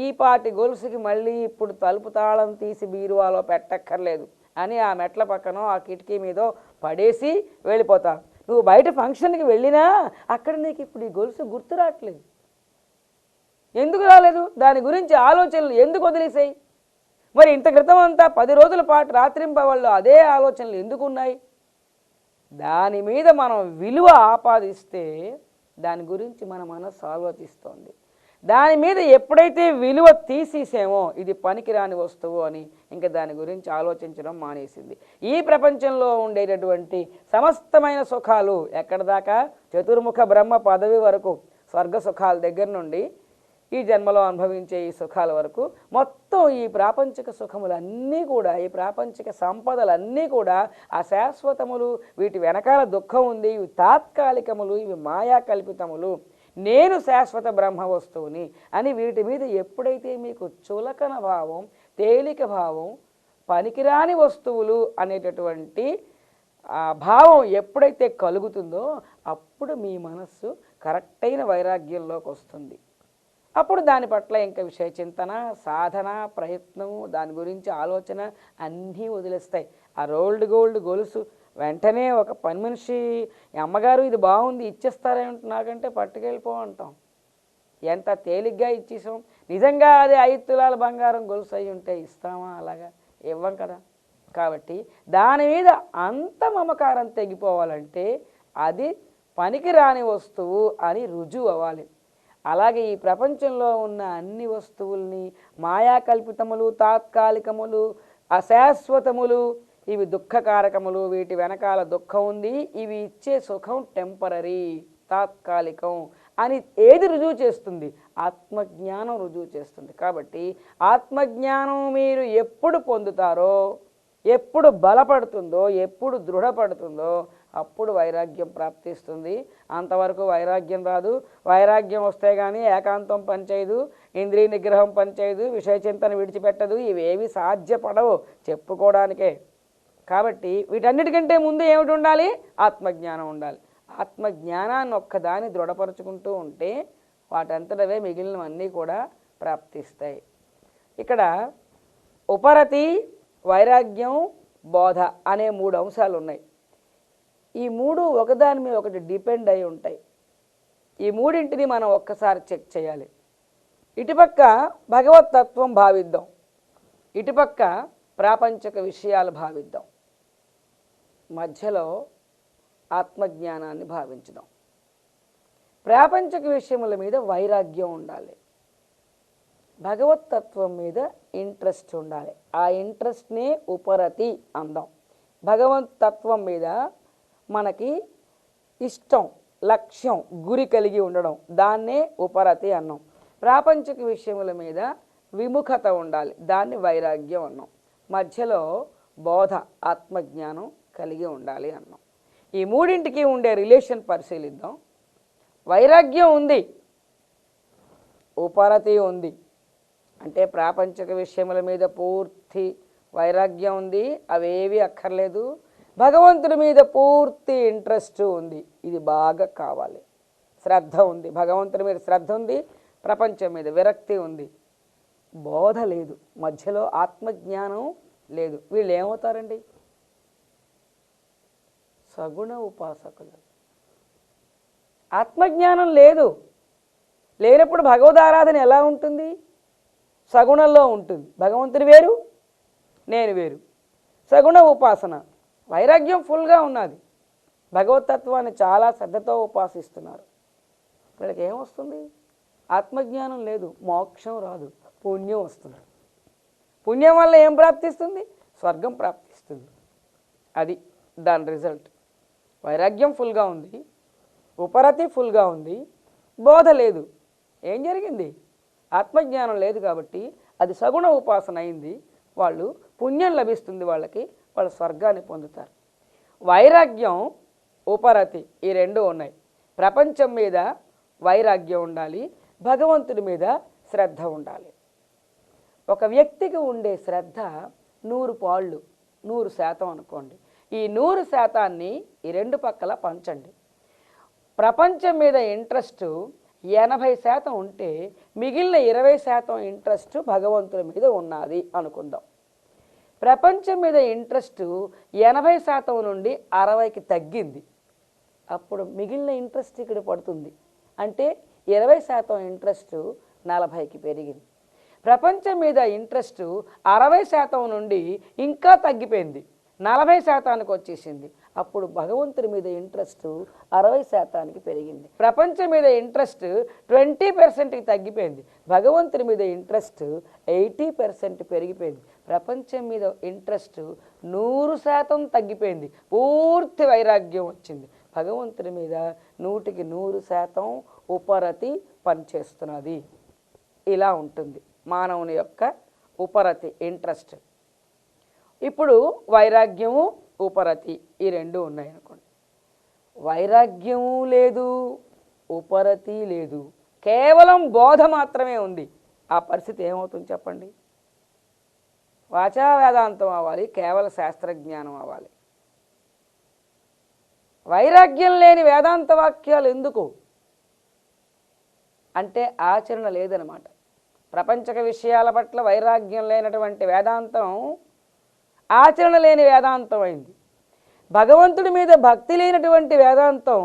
ఈ పాటి గొలుసుకి మళ్ళీ ఇప్పుడు తలుపు తాళం తీసి బీరువాలో పెట్టక్కర్లేదు అని ఆ మెట్ల పక్కనో ఆ కిటికీ మీదో పడేసి వెళ్ళిపోతావు. నువ్వు బయట ఫంక్షన్కి వెళ్ళినా అక్కడ నీకు ఇప్పుడు ఈ గొలుసు గుర్తు రావట్లేదు. ఎందుకు రాలేదు? దాని గురించి ఆలోచనలు ఎందుకు వదిలేసాయి? మరి ఇంత క్రితం అంతా 10 రోజుల పాటు రాత్రింబవళ్ళు అదే ఆలోచనలు ఎందుకు ఉన్నాయి? దాని మీద మనం విలువ ఆపాదిస్తే దాని గురించి మన మనసు ఆలోచిస్తోంది. దాని మీద ఎప్పుడైతే విలువ తీసేసామో ఇది పనికిరాని వస్తువు అని ఇంకా దాని గురించి ఆలోచించడం మానేసింది. ఈ ప్రపంచంలో ఉండేటటువంటి సమస్తమైన సుఖాలు ఎక్కడి దాకా, చతుర్ముఖ బ్రహ్మ పదవి వరకు స్వర్గ సుఖాల దగ్గర నుండి ఈ జన్మలో అనుభవించే ఈ సుఖాల వరకు మొత్తం ఈ ప్రాపంచిక సుఖములన్నీ కూడా, ఈ ప్రాపంచిక సంపదలన్నీ కూడా అశాశ్వతములు. వీటి వెనకాల దుఃఖం ఉంది. ఇవి తాత్కాలికములు, ఇవి మాయా కల్పితములు. నేను శాశ్వత బ్రహ్మ వస్తువుని అని వీటి మీద ఎప్పుడైతే మీకు చులకన భావం, తేలిక భావం, పనికిరాని వస్తువులు అనేటటువంటి భావం ఎప్పుడైతే కలుగుతుందో అప్పుడు మీ మనస్సు కరెక్ట్ అయిన వైరాగ్యంలోకి వస్తుంది. అప్పుడు దాని పట్ల ఇంకా విషయ చింతన, సాధన, ప్రయత్నము, దాని గురించి ఆలోచన అన్నీ వదిలేస్తాయి. ఆ రోల్డ్ గోల్డ్ గొలుసు వెంటనే ఒక పని మనిషి అమ్మగారు ఇది బాగుంది ఇచ్చేస్తారేంటి నాకంటే పట్టుకెళ్ళిపో అంటాం. ఎంత తేలిగ్గా ఇచ్చేసాం. నిజంగా అది 5 తులాల బంగారం గొలుసు అయి ఉంటే ఇస్తామా? అలాగా ఇవ్వం కదా. కాబట్టి దాని మీద అంత మమకారం తెగిపోవాలంటే అది పనికిరాని వస్తువు అని రుజువు అవ్వాలి. అలాగే ఈ ప్రపంచంలో ఉన్న అన్ని వస్తువుల్ని మాయాకల్పితములు, తాత్కాలికములు, అశాశ్వతములు, ఇవి దుఃఖకారకములు, వీటి వెనకాల దుఃఖం ఉంది, ఇవి ఇచ్చే సుఖం టెంపరరీ, తాత్కాలికం అని ఏది రుజువు చేస్తుంది? ఆత్మజ్ఞానం రుజువు చేస్తుంది. కాబట్టి ఆత్మజ్ఞానం మీరు ఎప్పుడు పొందుతారో, ఎప్పుడు బలపడుతుందో, ఎప్పుడు దృఢపడుతుందో అప్పుడు వైరాగ్యం ప్రాప్తిస్తుంది. అంతవరకు వైరాగ్యం రాదు. వైరాగ్యం వస్తే కానీ ఏకాంతం పనిచేయదు, ఇంద్రియ నిగ్రహం పనిచేయదు, విషయ చింతన విడిచిపెట్టదు. ఇవేవి సాధ్యపడవు చెప్పుకోవడానికే. కాబట్టి వీటన్నిటికంటే ముందు ఏమిటి ఉండాలి? ఆత్మజ్ఞానం ఉండాలి. ఆత్మజ్ఞానాన్ని ఒక్కదాన్ని దృఢపరుచుకుంటూ ఉంటే వాటంతటవే మిగిలినవన్నీ కూడా ప్రాప్తిస్తాయి. ఇక్కడ ఉపరతి, వైరాగ్యం, బోధ అనే 3 అంశాలు ఉన్నాయి. ఈ 3 ఒకదాని మీద ఒకటి డిపెండ్ అయి ఉంటాయి. ఈ మూడింటిని మనం ఒక్కసారి చెక్ చేయాలి. ఇటుపక్క భగవతత్వం భావిద్దాం, ఇటుపక్క ప్రాపంచక విషయాలు భావిద్దాం, మధ్యలో ఆత్మజ్ఞానాన్ని భావించుదాం. ప్రాపంచక విషయముల మీద వైరాగ్యం ఉండాలి, భగవతత్వం మీద ఇంట్రెస్ట్ ఉండాలి. ఆ ఇంట్రెస్ట్నే ఉపరతి అందాం. భగవతత్వం మీద మనకి ఇష్టం, లక్ష్యం, గురి కలిగి ఉండడం, దాన్నే ఉపరతి అన్నాం. ప్రాపంచిక విషయముల మీద విముఖత ఉండాలి, దాన్ని వైరాగ్యం అన్నాం. మధ్యలో బోధ, ఆత్మజ్ఞానం కలిగి ఉండాలి అన్నాం. ఈ మూడింటికి ఉండే రిలేషన్ పరిశీలిద్దాం. వైరాగ్యం ఉంది, ఉపరతి ఉంది, అంటే ప్రాపంచిక విషయముల మీద పూర్తి వైరాగ్యం ఉంది, అవేవి అక్కర్లేదు. భగవంతుడి మీద పూర్తి ఇంట్రెస్ట్ ఉంది, ఇది బాగా కావాలి. శ్రద్ధ ఉంది, భగవంతుడి మీద శ్రద్ధ ఉంది, ప్రపంచం మీద విరక్తి ఉంది. బోధ లేదు, మధ్యలో ఆత్మజ్ఞానం లేదు. వీళ్ళు ఏమవుతారండి? సగుణ ఉపాసకులు. ఆత్మజ్ఞానం లేదు, లేనప్పుడు భగవదారాధన ఎలా ఉంటుంది? సగుణంలో ఉంటుంది. భగవంతుడు వేరు, నేను వేరు. సగుణ ఉపాసన, వైరాగ్యం ఫుల్గా ఉన్నది, భగవతత్వాన్ని చాలా శ్రద్ధతో ఉపాసిస్తున్నారు. వీళ్ళకి ఏమొస్తుంది? ఆత్మజ్ఞానం లేదు, మోక్షం రాదు, పుణ్యం వస్తుంది. పుణ్యం వల్ల ఏం ప్రాప్తిస్తుంది? స్వర్గం ప్రాప్తిస్తుంది. అది దాని రిజల్ట్. వైరాగ్యం ఫుల్గా ఉంది, ఉపరతి ఫుల్గా ఉంది, బోధ లేదు. ఏం జరిగింది? ఆత్మజ్ఞానం లేదు కాబట్టి అది సగుణ ఉపాసన అయింది. వాళ్ళు పుణ్యం లభిస్తుంది, వాళ్ళకి, వాళ్ళు స్వర్గాన్ని పొందుతారు. వైరాగ్యం, ఉపరతి ఈ 2 ఉన్నాయి. ప్రపంచం మీద వైరాగ్యం ఉండాలి, భగవంతుడి మీద శ్రద్ధ ఉండాలి. ఒక వ్యక్తికి ఉండే శ్రద్ధ 100 పాళ్ళు, 100% అనుకోండి. ఈ 100%ని ఈ 2 పక్కల పంచండి. ప్రపంచం మీద ఇంట్రెస్ట్ 80% ఉంటే మిగిలిన 20% ఇంట్రెస్ట్ భగవంతుడి మీద ఉన్నది అనుకుందాం. ప్రపంచం మీద ఇంట్రెస్ట్ 80% నుండి 60కి తగ్గింది. అప్పుడు మిగిలిన ఇంట్రెస్ట్ ఇక్కడ పడుతుంది. అంటే 20% ఇంట్రెస్ట్ 40కి పెరిగింది. ప్రపంచం మీద ఇంట్రెస్ట్ 60% నుండి ఇంకా తగ్గిపోయింది, 40%కి వచ్చేసింది. అప్పుడు భగవంతుడి మీద ఇంట్రెస్ట్ 60%కి పెరిగింది. ప్రపంచం మీద ఇంట్రెస్ట్ 20%కి తగ్గిపోయింది, భగవంతుడి మీద ఇంట్రెస్ట్ 80% పెరిగిపోయింది. ప్రపంచం మీద ఇంట్రెస్ట్ 100% తగ్గిపోయింది, పూర్తి వైరాగ్యం వచ్చింది. భగవంతుడి మీద 100% ఉపరతి పనిచేస్తున్నది. ఇలా ఉంటుంది మానవుని యొక్క ఉపరతి ఇంట్రెస్ట్. ఇప్పుడు వైరాగ్యము ఉపరతి ఈ రెండు ఉన్నాయి అనుకోండి. వైరాగ్యము లేదు, ఉపరతి లేదు, కేవలం బోధ మాత్రమే ఉంది. ఆ పరిస్థితి ఏమవుతుంది చెప్పండి? వాచా వేదాంతం అవ్వాలి, కేవల శాస్త్రజ్ఞానం అవ్వాలి. వైరాగ్యం లేని వేదాంత వాక్యాలు ఎందుకు అంటే ఆచరణ లేదనమాట. ప్రపంచక విషయాల పట్ల వైరాగ్యం లేనటువంటి వేదాంతం ఆచరణ లేని వేదాంతం అయింది. భగవంతుడి మీద భక్తి లేనటువంటి వేదాంతం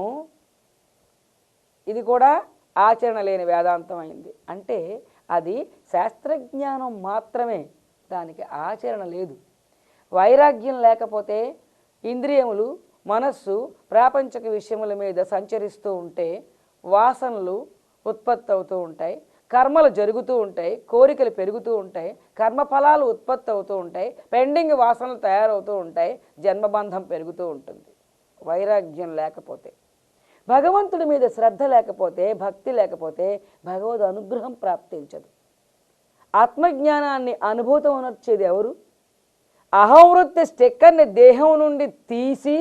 ఇది కూడా ఆచరణ లేని వేదాంతం అయింది. అంటే అది శాస్త్రజ్ఞానం మాత్రమే, దానికి ఆచరణ లేదు. వైరాగ్యం లేకపోతే ఇంద్రియములు మనస్సు ప్రాపంచక విషయముల మీద సంచరిస్తూ ఉంటే వాసనలు ఉత్పత్తి అవుతూ ఉంటాయి, కర్మలు జరుగుతూ ఉంటాయి, కోరికలు పెరుగుతూ ఉంటాయి, కర్మఫలాలు ఉత్పత్తి అవుతూ ఉంటాయి, పెండింగ్ వాసనలు తయారవుతూ ఉంటాయి, జన్మబంధం పెరుగుతూ ఉంటుంది. వైరాగ్యం లేకపోతే, భగవంతుడి మీద శ్రద్ధ లేకపోతే, భక్తి లేకపోతే భగవద్ అనుగ్రహం ప్రాప్తించదు. ఆత్మజ్ఞానాన్ని అనుభూతం అనర్చేది ఎవరు? అహంవృత్తి స్టిక్కర్ని దేహం నుండి తీసి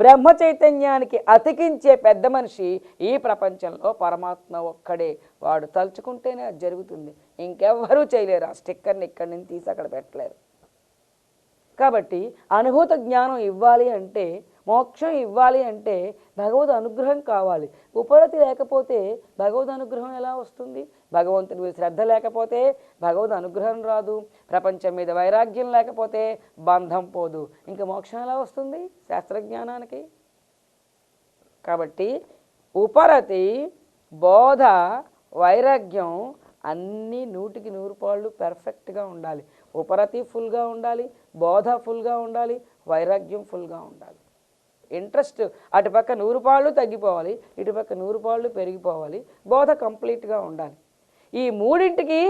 బ్రహ్మ చైతన్యానికి అతికించే పెద్ద మనిషి ఈ ప్రపంచంలో పరమాత్మ ఒక్కడే. వాడు తలుచుకుంటేనే అది జరుగుతుంది, ఇంకెవ్వరూ చేయలేరు. ఆ స్టిక్కర్ని ఇక్కడి నుంచి తీసి అక్కడ పెట్టలేరు. కాబట్టి అనుభూత జ్ఞానం ఇవ్వాలి అంటే, మోక్షం ఇవ్వాలి అంటే భగవద్ అనుగ్రహం కావాలి. ఉపరతి లేకపోతే భగవద్ అనుగ్రహం ఎలా వస్తుంది? భగవంతుడి మీద శ్రద్ధ లేకపోతే భగవద్ అనుగ్రహం రాదు. ప్రపంచం మీద వైరాగ్యం లేకపోతే బంధం పోదు. ఇంకా మోక్షం ఎలా వస్తుంది శాస్త్రజ్ఞానానికి? కాబట్టి ఉపరతి, బోధ, వైరాగ్యం అన్నీ 100కి 100 పెర్ఫెక్ట్గా ఉండాలి. ఉపరతి ఫుల్గా ఉండాలి, బోధ ఫుల్గా ఉండాలి, వైరాగ్యం ఫుల్గా ఉండాలి. ఇంట్రెస్ట్ అటుపక్క 100 తగ్గిపోవాలి, ఇటుపక్క 100 పెరిగిపోవాలి. బోధ కంప్లీట్గా ఉండాలి. ఈ మూడింటికి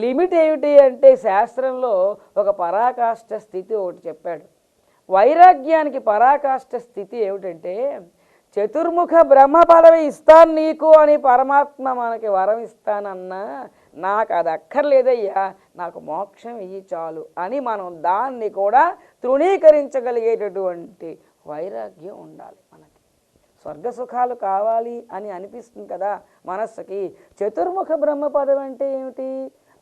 లిమిట్ ఏమిటి అంటే శాస్త్రంలో ఒక పరాకాష్ఠ స్థితి ఒకటి చెప్పాడు. వైరాగ్యానికి పరాకాష్ఠ స్థితి ఏమిటంటే, చతుర్ముఖ బ్రహ్మ పదవి ఇస్తాను నీకు అని పరమాత్మ మనకి వరం ఇస్తానన్నా నాకు అది అక్కర్లేదయ్యా, నాకు మోక్షం ఇయ్యి చాలు అని మనం దాన్ని కూడా తృణీకరించగలిగేటటువంటి వైరాగ్యం ఉండాలి. మనకి స్వర్గ సుఖాలు కావాలి అని అనిపిస్తుంది కదా మనస్సుకి. చతుర్ముఖ బ్రహ్మ పదవి అంటే ఏమిటి?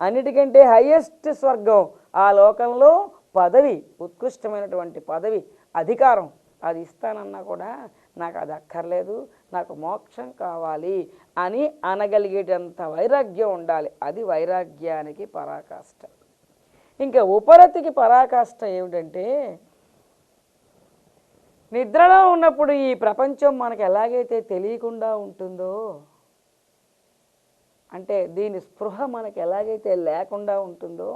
అన్నిటికంటే హయ్యెస్ట్ స్వర్గం, ఆ లోకంలో పదవి, ఉత్కృష్టమైనటువంటి పదవి, అధికారం. అది ఇస్తానన్నా కూడా నాకు అది అక్కర్లేదు, నాకు మోక్షం కావాలి అని అనగలిగేటంత వైరాగ్యం ఉండాలి. అది వైరాగ్యానికి పరాకాష్ఠ. ఇంకా ఉపరతికి పరాకాష్ఠ ఏమిటంటే, నిద్రలో ఉన్నప్పుడు ఈ ప్రపంచం మనకు ఎలాగైతే తెలియకుండా ఉంటుందో, అంటే దీని స్పృహ మనకు ఎలాగైతే లేకుండా ఉంటుందో,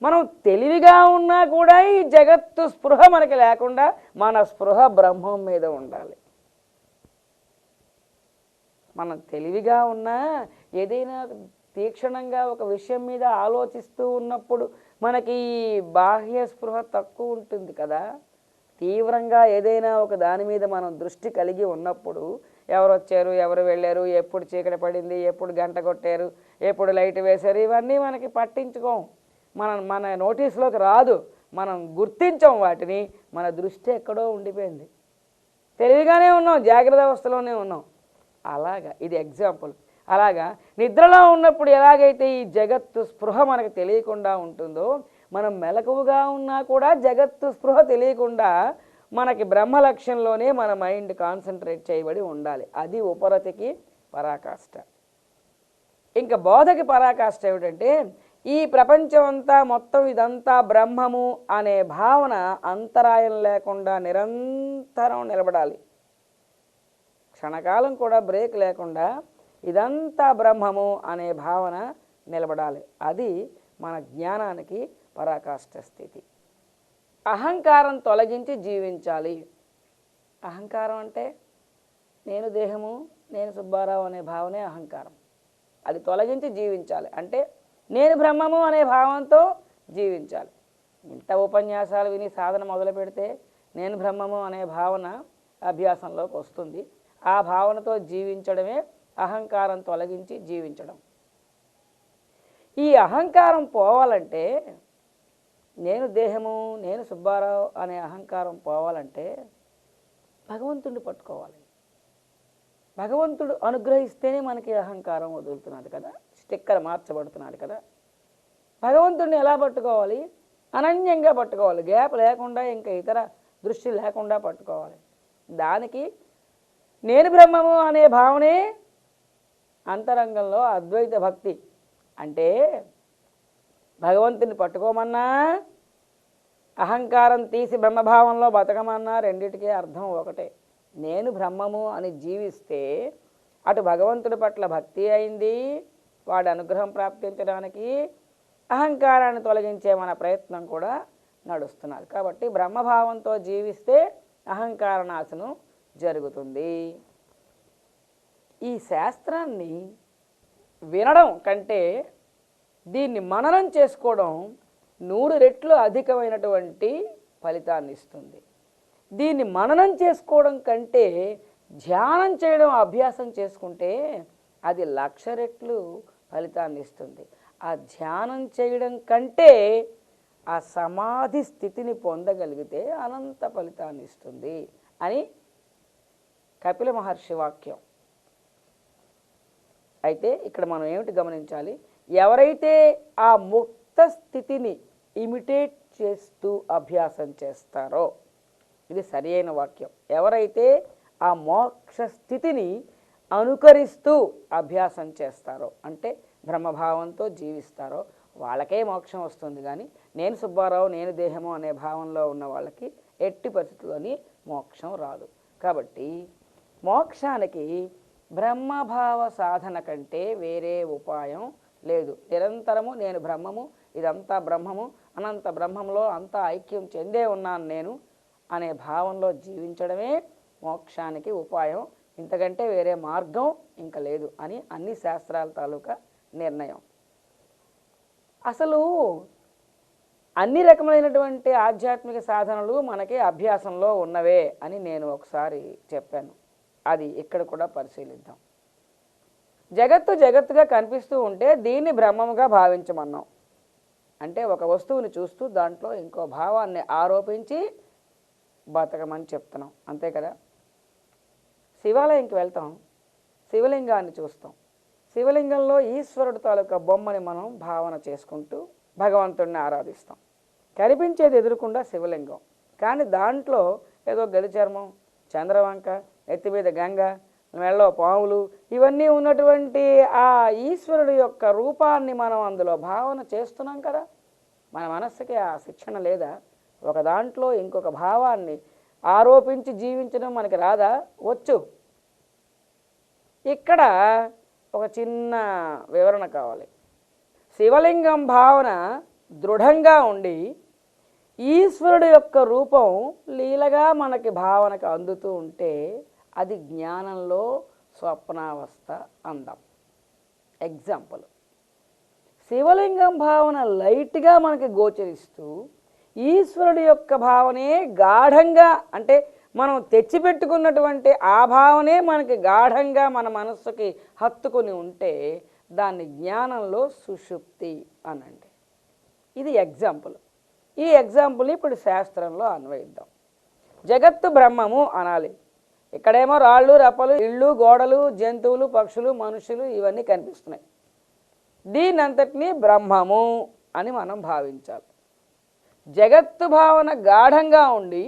మనం తెలివిగా ఉన్నా కూడా ఈ జగత్తు స్పృహ మనకి లేకుండా మన స్పృహ బ్రహ్మం మీద ఉండాలి. మనం తెలివిగా ఉన్నా ఏదైనా తీక్షణంగా ఒక విషయం మీద ఆలోచిస్తూ ఉన్నప్పుడు మనకి బాహ్య స్పృహ తక్కువ ఉంటుంది కదా. తీవ్రంగా ఏదైనా ఒక దాని మీద మనం దృష్టి కలిగి ఉన్నప్పుడు ఎవరు వచ్చారు, ఎవరు వెళ్ళారు, ఎప్పుడు చీకటి పడింది, ఎప్పుడు గంట కొట్టారు, ఎప్పుడు లైట్ వేశారు, ఇవన్నీ మనకి పట్టించుకోం. మన నోటీస్లోకి రాదు, మనం గుర్తించం వాటిని. మన దృష్టి ఎక్కడో ఉండిపోయింది. తెలివిగానే ఉన్నాం, జాగ్రత్త అవస్థలోనే ఉన్నాం. అలాగా ఇది ఎగ్జాంపుల్. అలాగా నిద్రలో ఉన్నప్పుడు ఎలాగైతే ఈ జగత్తు స్పృహ మనకు తెలియకుండా ఉంటుందో, మనం మెలకువగా ఉన్నా కూడా జగత్తు స్పృహ తెలియకుండా మనకి బ్రహ్మ లక్ష్యంలోనే మన మైండ్ కాన్సన్ట్రేట్ చేయబడి ఉండాలి. అది ఉపరతికి పరాకాష్ఠ. ఇంకా బోధకి పరాకాష్ఠ ఏమిటంటే, ఈ ప్రపంచం అంతా మొత్తం ఇదంతా బ్రహ్మము అనే భావన అంతరాయం లేకుండా నిరంతరం నిలబడాలి. క్షణకాలం కూడా బ్రేక్ లేకుండా ఇదంతా బ్రహ్మము అనే భావన నిలబడాలి. అది మన జ్ఞానానికి పరాకాష్ఠ స్థితి. అహంకారం తొలగించి జీవించాలి. అహంకారం అంటే నేను దేహము, నేను సుబ్బారావు అనే భావనే అహంకారం. అది తొలగించి జీవించాలి అంటే నేను బ్రహ్మము అనే భావంతో జీవించాలి. ఇంత ఉపన్యాసాలు విని సాధన మొదలు పెడితే నేను బ్రహ్మము అనే భావన అభ్యాసంలోకి వస్తుంది. ఆ భావనతో జీవించడమే అహంకారం తొలగించి జీవించడం. ఈ అహంకారం పోవాలంటే, నేను దేహము, నేను సుబ్బారావు అనే అహంకారం పోవాలంటే భగవంతుడిని పట్టుకోవాలి. భగవంతుడు అనుగ్రహిస్తేనే మనకి అహంకారం వదులుతున్నాడు కదా, స్టిక్కర్ మార్చబడుతున్నాడు కదా. భగవంతుడిని ఎలా పట్టుకోవాలి? అనన్యంగా పట్టుకోవాలి, గ్యాప్ లేకుండా, ఇంకా ఇతర దృష్టి లేకుండా పట్టుకోవాలి. దానికి నేను బ్రహ్మము అనే భావనే అంతరంగంలో అద్వైత భక్తి. అంటే భగవంతుని పట్టుకోమన్నా, అహంకారం తీసి బ్రహ్మభావంలో బతకమన్నా రెండిటికీ అర్థం ఒకటే. నేను బ్రహ్మము అని జీవిస్తే అటు భగవంతుడి పట్ల భక్తి అయింది, వాడి అనుగ్రహం ప్రాప్తించడానికి అహంకారాన్ని తొలగించే మన ప్రయత్నం కూడా నడుస్తున్నారు. కాబట్టి బ్రహ్మభావంతో జీవిస్తే అహంకార నాశనం జరుగుతుంది. ఈ శాస్త్రాన్ని వినడం కంటే దీన్ని మననం చేసుకోవడం 100 రెట్లు అధికమైనటువంటి ఫలితాన్ని ఇస్తుంది. దీన్ని మననం చేసుకోవడం కంటే ధ్యానం చేయడం అభ్యాసం చేసుకుంటే అది 1,00,000 రెట్లు ఫలితాన్ని ఇస్తుంది. ఆ ధ్యానం చేయడం కంటే ఆ సమాధి స్థితిని పొందగలిగితే అనంత ఫలితాన్ని ఇస్తుంది అని కపిల మహర్షి వాక్యం. అయితే ఇక్కడ మనం ఏమిటి గమనించాలి? ఎవరైతే ఆ ముక్త స్థితిని ఇమిటేట్ చేస్తూ అభ్యాసం చేస్తారో, ఇది సరి అయిన వాక్యం, ఎవరైతే ఆ మోక్ష స్థితిని అనుకరిస్తూ అభ్యాసం చేస్తారో, అంటే బ్రహ్మభావంతో జీవిస్తారో వాళ్ళకే మోక్షం వస్తుంది. కానీ నేను సుబ్బారావు, నేను దేహము అనే భావంలో ఉన్న వాళ్ళకి ఎట్టి పరిస్థితుల్లోని మోక్షం రాదు. కాబట్టి మోక్షానికి బ్రహ్మభావ సాధన కంటే వేరే ఉపాయం లేదు. నిరంతరము నేను బ్రహ్మము, ఇదంతా బ్రహ్మము, అనంత బ్రహ్మంలో అంతా ఐక్యం చెందే ఉన్నాను నేను అనే భావంలో జీవించడమే మోక్షానికి ఉపాయం. ఇంతకంటే వేరే మార్గం ఇంకా లేదు అని అన్ని శాస్త్రాల తాలూకా నిర్ణయం. అసలు అన్ని రకమైనటువంటి ఆధ్యాత్మిక సాధనలు మనకి అభ్యాసంలో ఉన్నవే అని నేను ఒకసారి చెప్పాను. అది ఇక్కడ కూడా పరిశీలిద్దాం. జగత్తు జగత్తుగా కనిపిస్తూ ఉంటే దీన్ని బ్రహ్మముగా భావించమన్నాం. అంటే ఒక వస్తువుని చూస్తూ దాంట్లో ఇంకో భావాన్ని ఆరోపించి బతకమని చెప్తున్నాం, అంతే కదా. శివాలయంకి వెళ్తాం, శివలింగాన్ని చూస్తాం, శివలింగంలో ఈశ్వరుడు తాలూకా బొమ్మని మనం భావన చేసుకుంటూ భగవంతుడిని ఆరాధిస్తాం. కనిపించేది ఎదురుకుండా శివలింగం, కానీ దాంట్లో ఏదో గది చర్మం, చంద్రవంక, ఎత్తి మీద గంగ, మెళ్ళలో పాములు, ఇవన్నీ ఉన్నటువంటి ఆ ఈశ్వరుడు యొక్క రూపాన్ని మనం అందులో భావన చేస్తున్నాం కదా. మన మనస్సుకి ఆ శిక్షణ లేదా? ఒక దాంట్లో ఇంకొక భావాన్ని ఆరోపించి జీవించడం మనకి రాదా? వచ్చు. ఇక్కడ ఒక చిన్న వివరణ కావాలి. శివలింగం భావన దృఢంగా ఉండి ఈశ్వరుడు యొక్క రూపం లీలగా మనకి భావనకు అందుతూ ఉంటే అది జ్ఞానంలో స్వప్నావస్థ అందాం. ఎగ్జాంపుల్, శివలింగం భావన లైట్గా మనకి గోచరిస్తూ ఈశ్వరుడి యొక్క భావనే గాఢంగా, అంటే మనం తెచ్చిపెట్టుకున్నటువంటి ఆ భావనే మనకి గాఢంగా మన మనస్సుకి హత్తుకుని ఉంటే దాన్ని జ్ఞానంలో సుషుప్తి అనండి. ఇది ఎగ్జాంపుల్. ఈ ఎగ్జాంపుల్ని ఇప్పుడు శాస్త్రంలో అన్వయిద్దాం. జగత్తు బ్రహ్మము అనాలి. ఇక్కడేమో రాళ్ళు రప్పలు, ఇళ్ళు గోడలు, జంతువులు, పక్షులు, మనుషులు ఇవన్నీ కనిపిస్తున్నాయి. దీనంతటినీ బ్రహ్మము అని మనం భావించాలి. జగత్తు భావన గాఢంగా ఉండి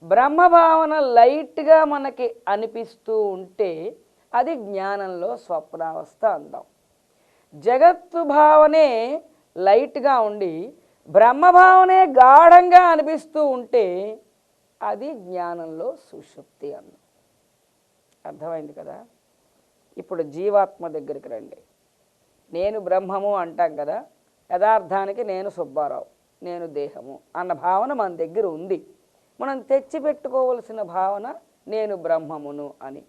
బ్రహ్మ భావన లైట్గా మనకి అనిపిస్తూ ఉంటే అది జ్ఞానంలో స్వప్నావస్థ అందాం. జగత్తు భావనే లైట్గా ఉండి బ్రహ్మభావనే గాఢంగా అనిపిస్తూ ఉంటే అది జ్ఞానంలో సుషుప్తి అందాం. అర్థమైంది కదా. ఇప్పుడు జీవాత్మ దగ్గరికి రండి. నేను బ్రహ్మము అంటాం కదా, యథార్థానికి నేను సుబ్బారావు, నేను దేహము అన్న భావన మన దగ్గర ఉంది. మనం తెచ్చిపెట్టుకోవలసిన భావన నేను బ్రహ్మమును అని.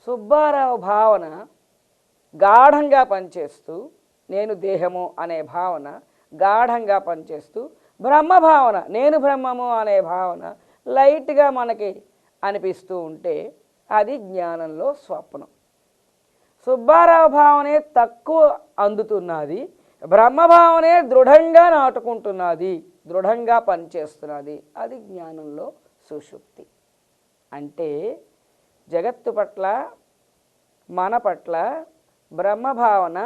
సుబ్బారావు భావన గాఢంగా పనిచేస్తూ, నేను దేహము అనే భావన గాఢంగా పనిచేస్తూ, బ్రహ్మ భావన నేను బ్రహ్మము అనే భావన లైట్గా మనకి అనిపిస్తూ ఉంటే అది జ్ఞానంలో స్వప్నం. సుబ్బారావు భావనే తక్కువ అందుతున్నది, బ్రహ్మభావనే దృఢంగా నాటుకుంటున్నది, దృఢంగా పనిచేస్తున్నది. అది జ్ఞానంలో సుషుప్తి. అంటే జగత్తు పట్ల, మన పట్ల బ్రహ్మభావన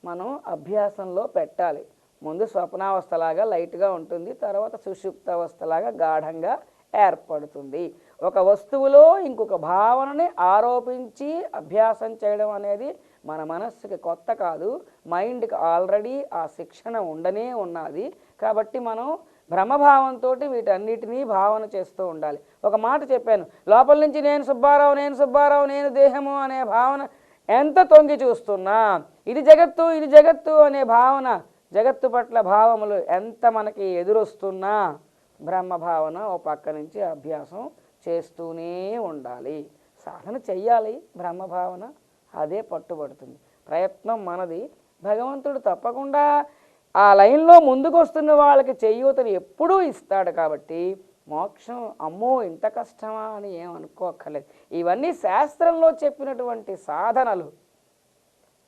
మనం అభ్యాసంలో పెట్టాలి. ముందు స్వప్నావస్థలాగా లైట్గా ఉంటుంది, తర్వాత సుషుప్తావస్థలాగా గాఢంగా ఏర్పడుతుంది. ఒక వస్తువులో ఇంకొక భావనని ఆరోపించి అభ్యాసం చేయడం అనేది మన మనస్సుకి కొత్త కాదు, మైండ్కి ఆల్రెడీ ఆ శిక్షణ ఉండనే ఉన్నది. కాబట్టి మనం భ్రమభావంతో వీటన్నిటినీ భావన చేస్తూ ఉండాలి. ఒక మాట చెప్పాను, లోపల నుంచి నేను సుబ్బారావు, నేను సుబ్బారావు, నేను దేహము అనే భావన ఎంత తొంగి చూస్తున్నా, ఇది జగత్తు, ఇది జగత్తు అనే భావన, జగత్తు పట్ల భావములు ఎంత మనకి ఎదురొస్తున్నా బ్రహ్మభావన ఓ పక్క నుంచి అభ్యాసం చేస్తూనే ఉండాలి. సాధన చెయ్యాలి, బ్రహ్మభావన అదే పట్టుబడుతుంది. ప్రయత్నం మనది, భగవంతుడు తప్పకుండా ఆ లైన్లో ముందుకు వస్తున్న వాళ్ళకి చేయూతను ఎప్పుడూ ఇస్తాడు. కాబట్టి మోక్షం అమ్మో ఇంత కష్టమా అని ఏమనుకోక్కర్లేదు. ఇవన్నీ శాస్త్రంలో చెప్పినటువంటి సాధనలు.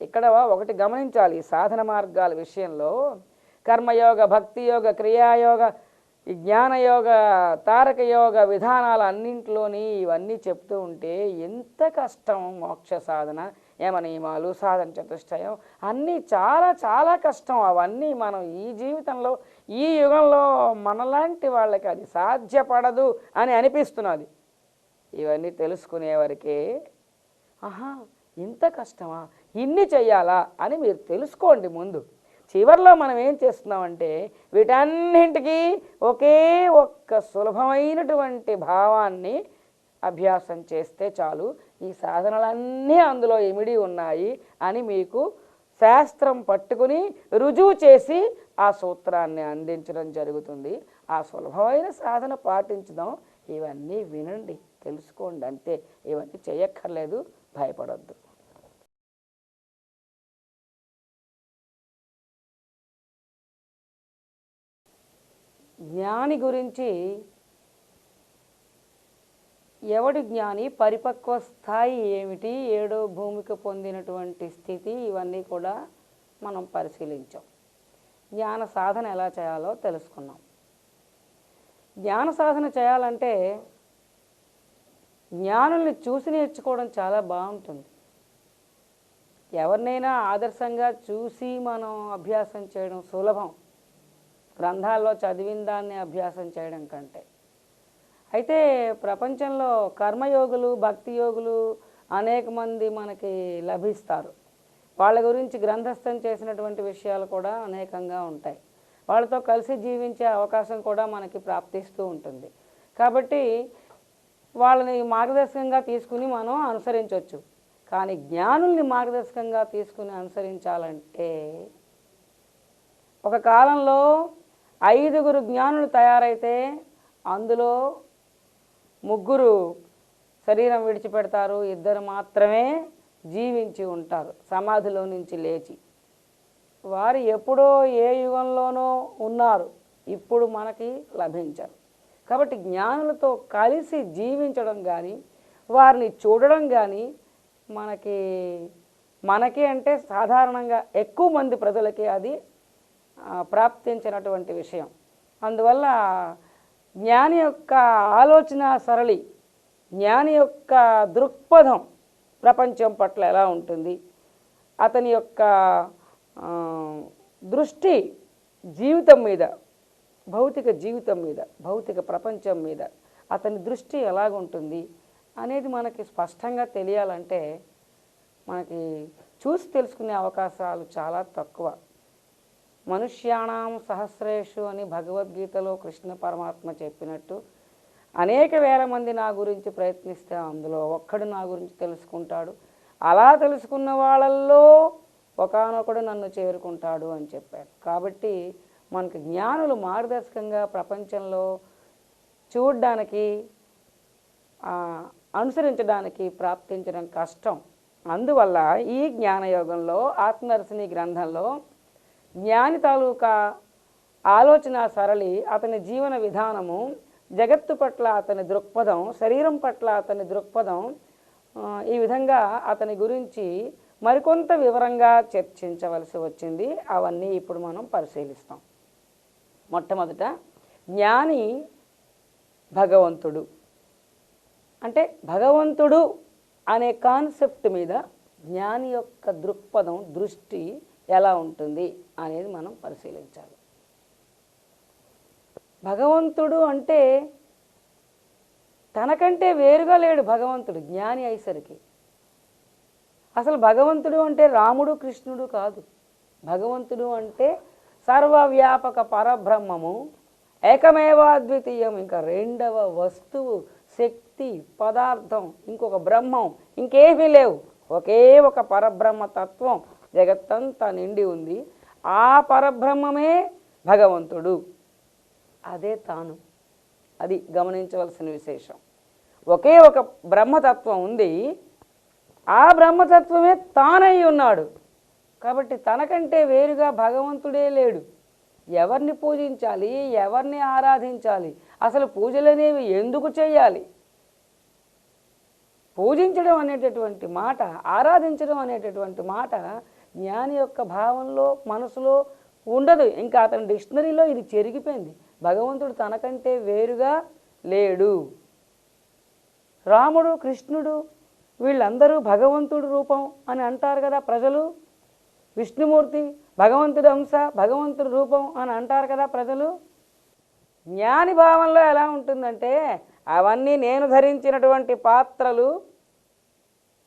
ఇక్కడ ఒకటి గమనించాలి, ఈ సాధన మార్గాల విషయంలో కర్మయోగ, భక్తి యోగ, క్రియాయోగ, ఈ జ్ఞానయోగ, తారక యోగ విధానాలు అన్నింటిలోని ఇవన్నీ చెప్తూ ఉంటే ఎంత కష్టం మోక్ష సాధన, యమనియమాలు, సాధన చతుష్టయం అన్నీ చాలా చాలా కష్టం. అవన్నీ మనం ఈ జీవితంలో, ఈ యుగంలో మనలాంటి వాళ్ళకి అది సాధ్యపడదు అని అనిపిస్తున్నది. ఇవన్నీ తెలుసుకునేవరకే ఆహా ఇంత కష్టమా, ఇన్ని చెయ్యాలా అని మీరు తెలుసుకోండి. ముందు చివరిలో మనం ఏం చేస్తున్నామంటే వీటన్నింటికి ఒకే ఒక్క సులభమైనటువంటి భావాన్ని అభ్యాసం చేస్తే చాలు, ఈ సాధనలన్నీ అందులో ఇమిడి ఉన్నాయి అని మీకు శాస్త్రం పట్టుకుని రుజువు చేసి ఆ సూత్రాన్ని అందించడం జరుగుతుంది. ఆ సులభమైన సాధన పాటించుదాం. ఇవన్నీ వినండి, తెలుసుకోండి, అంతే. ఇవన్నీ చేయక్కర్లేదు, భయపడొద్దు. జ్ఞాని గురించి, ఎవడి జ్ఞాని, పరిపక్వ స్థాయి ఏమిటి, ఏడో భూమిక పొందినటువంటి స్థితి, ఇవన్నీ కూడా మనం పరిశీలించాం. జ్ఞాన సాధన ఎలా చేయాలో తెలుసుకున్నాం. జ్ఞాన సాధన చేయాలంటే జ్ఞానుల్ని చూసి నేర్చుకోవడం చాలా బాగుంటుంది. ఎవరినైనా ఆదర్శంగా చూసి మనం అభ్యాసం చేయడం సులభం, గ్రంథాల్లో చదివిన దాన్ని అభ్యాసం చేయడం కంటే. అయితే ప్రపంచంలో కర్మయోగులు, భక్తి యోగులు అనేక మంది మనకి లభిస్తారు. వాళ్ళ గురించి గ్రంథస్థం చేసినటువంటి విషయాలు కూడా అనేకంగా ఉంటాయి. వాళ్ళతో కలిసి జీవించే అవకాశం కూడా మనకి ప్రాప్తిస్తూ ఉంటుంది. కాబట్టి వాళ్ళని మార్గదర్శకంగా తీసుకుని మనం అనుసరించవచ్చు. కానీ జ్ఞానుల్ని మార్గదర్శకంగా తీసుకుని అనుసరించాలంటే ఒక కాలంలో 5 జ్ఞానులు తయారైతే అందులో 3 శరీరం విడిచిపెడతారు, 2 మాత్రమే జీవించి ఉంటారు సమాధిలో నుంచి లేచి. వారు ఎప్పుడో ఏ యుగంలోనో ఉన్నారు, ఇప్పుడు మనకి లభించరు. కాబట్టి జ్ఞానులతో కలిసి జీవించడం కానీ, వారిని చూడడం కానీ మనకి అంటే సాధారణంగా ఎక్కువ మంది ప్రజలకి అది ప్రాప్తించినటువంటి విషయం. అందువల్ల జ్ఞాని యొక్క ఆలోచన సరళి, జ్ఞాని యొక్క దృక్పథం ప్రపంచం పట్ల ఎలా ఉంటుంది, అతని యొక్క దృష్టి జీవితం మీద, భౌతిక జీవితం మీద, భౌతిక ప్రపంచం మీద అతని దృష్టి ఎలాగుంటుంది అనేది మనకి స్పష్టంగా తెలియాలంటే మనకి చూసి తెలుసుకునే అవకాశాలు చాలా తక్కువ. మనుష్యాణం సహస్రేషు అని భగవద్గీతలో కృష్ణ పరమాత్మ చెప్పినట్టు అనేక వేల మంది నా గురించి ప్రయత్నిస్తే అందులో ఒక్కడు నా గురించి తెలుసుకుంటాడు, అలా తెలుసుకున్న వాళ్ళల్లో ఒకానొకడు నన్ను చేరుకుంటాడు అని చెప్పారు. కాబట్టి మనకు జ్ఞానులు మార్గదర్శకంగా ప్రపంచంలో చూడడానికి, అనుసరించడానికి ప్రాప్తించడం కష్టం. అందువల్ల ఈ జ్ఞానయోగంలో ఆత్మదర్శిని గ్రంథంలో జ్ఞాని తాలూకా ఆలోచన సరళి, అతని జీవన విధానము, జగత్తు పట్ల అతని దృక్పథం, శరీరం పట్ల అతని దృక్పథం, ఈ విధంగా అతని గురించి మరికొంత వివరంగా చర్చించవలసి వచ్చింది. అవన్నీ ఇప్పుడు మనం పరిశీలిస్తాం. మొట్టమొదట జ్ఞాని భగవంతుడు అంటే భగవంతుడు అనే కాన్సెప్ట్ మీద జ్ఞాని యొక్క దృక్పథం దృష్టి ఎలా ఉంటుంది అనేది మనం పరిశీలించాలి. భగవంతుడు అంటే తనకంటే వేరుగా లేడు భగవంతుడు. జ్ఞాని అయ్యేసరికి అసలు భగవంతుడు అంటే రాముడు కృష్ణుడు కాదు. భగవంతుడు అంటే సర్వవ్యాపక పరబ్రహ్మము, ఏకమేవాద్వితీయం, ఇంకా రెండవ వస్తువు, శక్తి, పదార్థం, ఇంకొక బ్రహ్మం, ఇంకేమీ లేవు. ఒకే ఒక పరబ్రహ్మ తత్వం జగత్తంతా నిండి ఉంది. ఆ పరబ్రహ్మమే భగవంతుడు. అదే తాను. అది గమనించవలసిన విశేషం. ఒకే ఒక బ్రహ్మతత్వం ఉంది. ఆ బ్రహ్మతత్వమే తానై ఉన్నాడు. కాబట్టి తనకంటే వేరుగా భగవంతుడే లేడు. ఎవరిని పూజించాలి, ఎవరిని ఆరాధించాలి, అసలు పూజలనేవి ఎందుకు చేయాలి? పూజించడం అనేటటువంటి మాట, ఆరాధించడం అనేటటువంటి మాట జ్ఞాని యొక్క భావంలో, మనసులో ఉండదు. ఇంకా అతని డిక్షనరీలో ఇది చెరిగిపోయింది. భగవంతుడు తనకంటే వేరుగా లేడు. రాముడు, కృష్ణుడు వీళ్ళందరూ భగవంతుడు రూపం అని అంటారు కదా ప్రజలు. విష్ణుమూర్తి భగవంతుడి అంశ, భగవంతుడి రూపం అని అంటారు కదా ప్రజలు. జ్ఞాని భావంలో ఎలా ఉంటుందంటే అవన్నీ నేను ధరించినటువంటి పాత్రలు,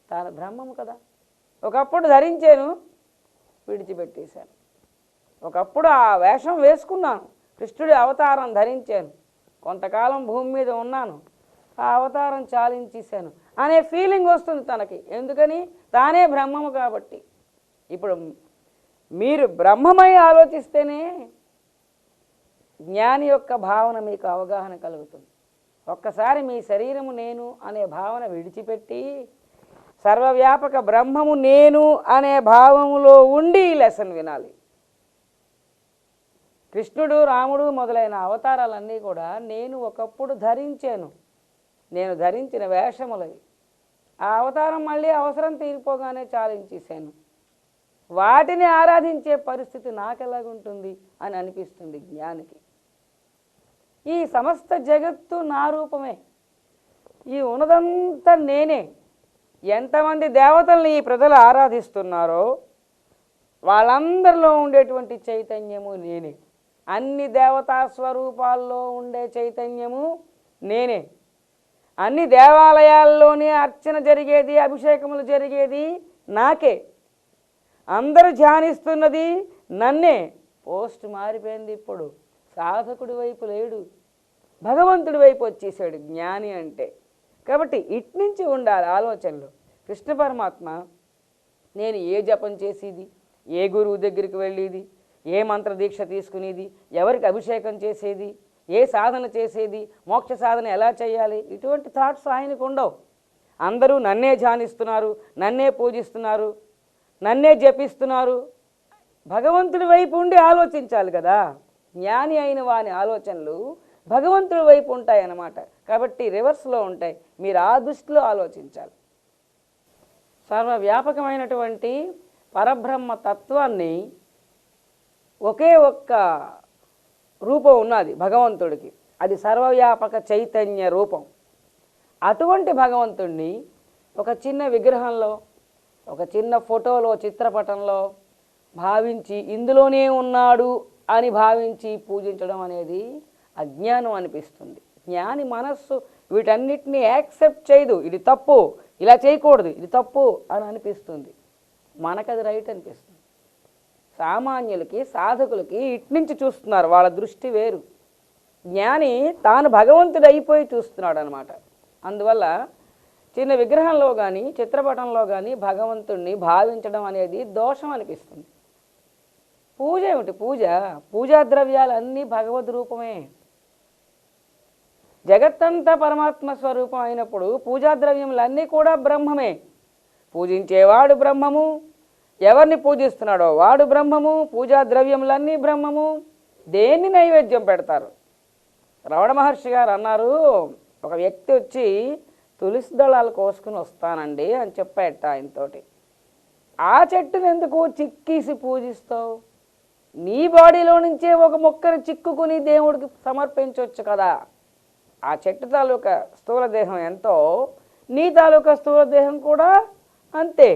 తాను బ్రహ్మము కదా. ఒకప్పుడు ధరించాను, విడిచిపెట్టేశాను. ఒకప్పుడు ఆ వేషం వేసుకున్నాను, కృష్ణుడి అవతారం ధరించాను, కొంతకాలం భూమి మీద ఉన్నాను, ఆ అవతారం చాలించేశాను అనే ఫీలింగ్ వస్తుంది తనకి. ఎందుకని? తానే బ్రహ్మము కాబట్టి. ఇప్పుడు మీరు బ్రహ్మమై ఆలోచిస్తేనే జ్ఞాని యొక్క భావన మీకు అవగాహన కలుగుతుంది. ఒక్కసారి మీ శరీరము నేను అనే భావన విడిచిపెట్టి సర్వవ్యాపక బ్రహ్మము నేను అనే భావములో ఉండి ఈ లెసన్ వినాలి. కృష్ణుడు, రాముడు మొదలైన అవతారాలన్నీ కూడా నేను ఒకప్పుడు ధరించాను, నేను ధరించిన వేషములవి. ఆ అవతారం మళ్ళీ అవసరం తీరిపోగానే చాలించేశాను. వాటిని ఆరాధించే పరిస్థితి నాకెలాగుంటుంది అని అనిపిస్తుంది జ్ఞానికి. ఈ సమస్త జగత్తు నా రూపమే, ఈ ఉన్నదంతా నేనే. ఎంతమంది దేవతల్ని ఈ ప్రజలు ఆరాధిస్తున్నారో వాళ్ళందరిలో ఉండేటువంటి చైతన్యము నేనే. అన్ని దేవతా స్వరూపాల్లో ఉండే చైతన్యము నేనే. అన్ని దేవాలయాల్లోనే అర్చన జరిగేది, అభిషేకములు జరిగేది నాకే. అందరూ ధ్యానిస్తున్నది నన్నే. పోస్ట్ మారిపోయింది. ఇప్పుడు సాధకుడి వైపు లేడు, భగవంతుడి వైపు వచ్చేసాడు జ్ఞాని అంటే. కాబట్టి ఇట్నుంచి ఉండాలి ఆలోచనలు. కృష్ణ పరమాత్మ నేను ఏ జపం చేసేది, ఏ గురువు దగ్గరికి వెళ్ళేది, ఏ మంత్ర దీక్ష తీసుకునేది, ఎవరికి అభిషేకం చేసేది, ఏ సాధన చేసేది, మోక్ష సాధన ఎలా చేయాలి, ఇటువంటి థాట్స్ ఆయనకు ఉండవు. అందరూ నన్నే ధ్యానిస్తున్నారు, నన్నే పూజిస్తున్నారు, నన్నే జపిస్తున్నారు. భగవంతుడి వైపు ఉండి ఆలోచించాలి కదా. జ్ఞాని అయిన వాని ఆలోచనలు భగవంతుడి వైపు ఉంటాయన్నమాట. కాబట్టి రివర్స్లో ఉంటాయి. మీరు ఆ దృష్టిలో ఆలోచించాలి. సర్వవ్యాపకమైనటువంటి పరబ్రహ్మ తత్వాన్ని ఒకే ఒక్క రూపం ఉన్నది భగవంతుడికి, అది సర్వవ్యాపక చైతన్య రూపం. అటువంటి భగవంతుడిని ఒక చిన్న విగ్రహంలో, ఒక చిన్న ఫోటోలో, చిత్రపటంలో భావించి ఇందులోనే ఉన్నాడు అని భావించి పూజించడం అనేది అజ్ఞానం అనిపిస్తుంది. జ్ఞాని మనస్సు వీటన్నిటినీ యాక్సెప్ట్ చేయదు. ఇది తప్పు, ఇలా చేయకూడదు, ఇది తప్పు అని అనిపిస్తుంది. మనకది రైట్ అనిపిస్తుంది. సామాన్యులకి, సాధకులకి ఇట్నుంచి చూస్తున్నారు, వాళ్ళ దృష్టి వేరు. జ్ఞాని తాను భగవంతుడు అయిపోయి చూస్తున్నాడు అనమాట. అందువల్ల చిన్న విగ్రహంలో కానీ, చిత్రపటంలో కానీ భగవంతుడిని భావించడం అనేది దోషం అనిపిస్తుంది. పూజ ఏమిటి? పూజా ద్రవ్యాలు అన్నీ భగవద్ రూపమే. జగత్తంతా పరమాత్మ స్వరూపం అయినప్పుడు పూజా ద్రవ్యములన్నీ కూడా బ్రహ్మమే. పూజించేవాడు బ్రహ్మము, ఎవరిని పూజిస్తున్నాడో వాడు బ్రహ్మము, పూజా ద్రవ్యములన్నీ బ్రహ్మము. దేన్ని నైవేద్యం పెడతారు? రమణ మహర్షి గారు అన్నారు, ఒక వ్యక్తి వచ్చి తులసి దళాలు కోసుకుని వస్తానండి అని చెప్పాట ఆయనతోటి. ఆ చెట్టును ఎందుకు చిక్కీసి పూజిస్తావు? నీ బాడీలో నుంచే ఒక మొక్కను చిక్కుకుని దేవుడికి సమర్పించవచ్చు కదా. ఆ చెట్టు తాలూకా స్థూల దేహం ఎంతో నీ తాలూకా స్థూల దేహం కూడా అంతే.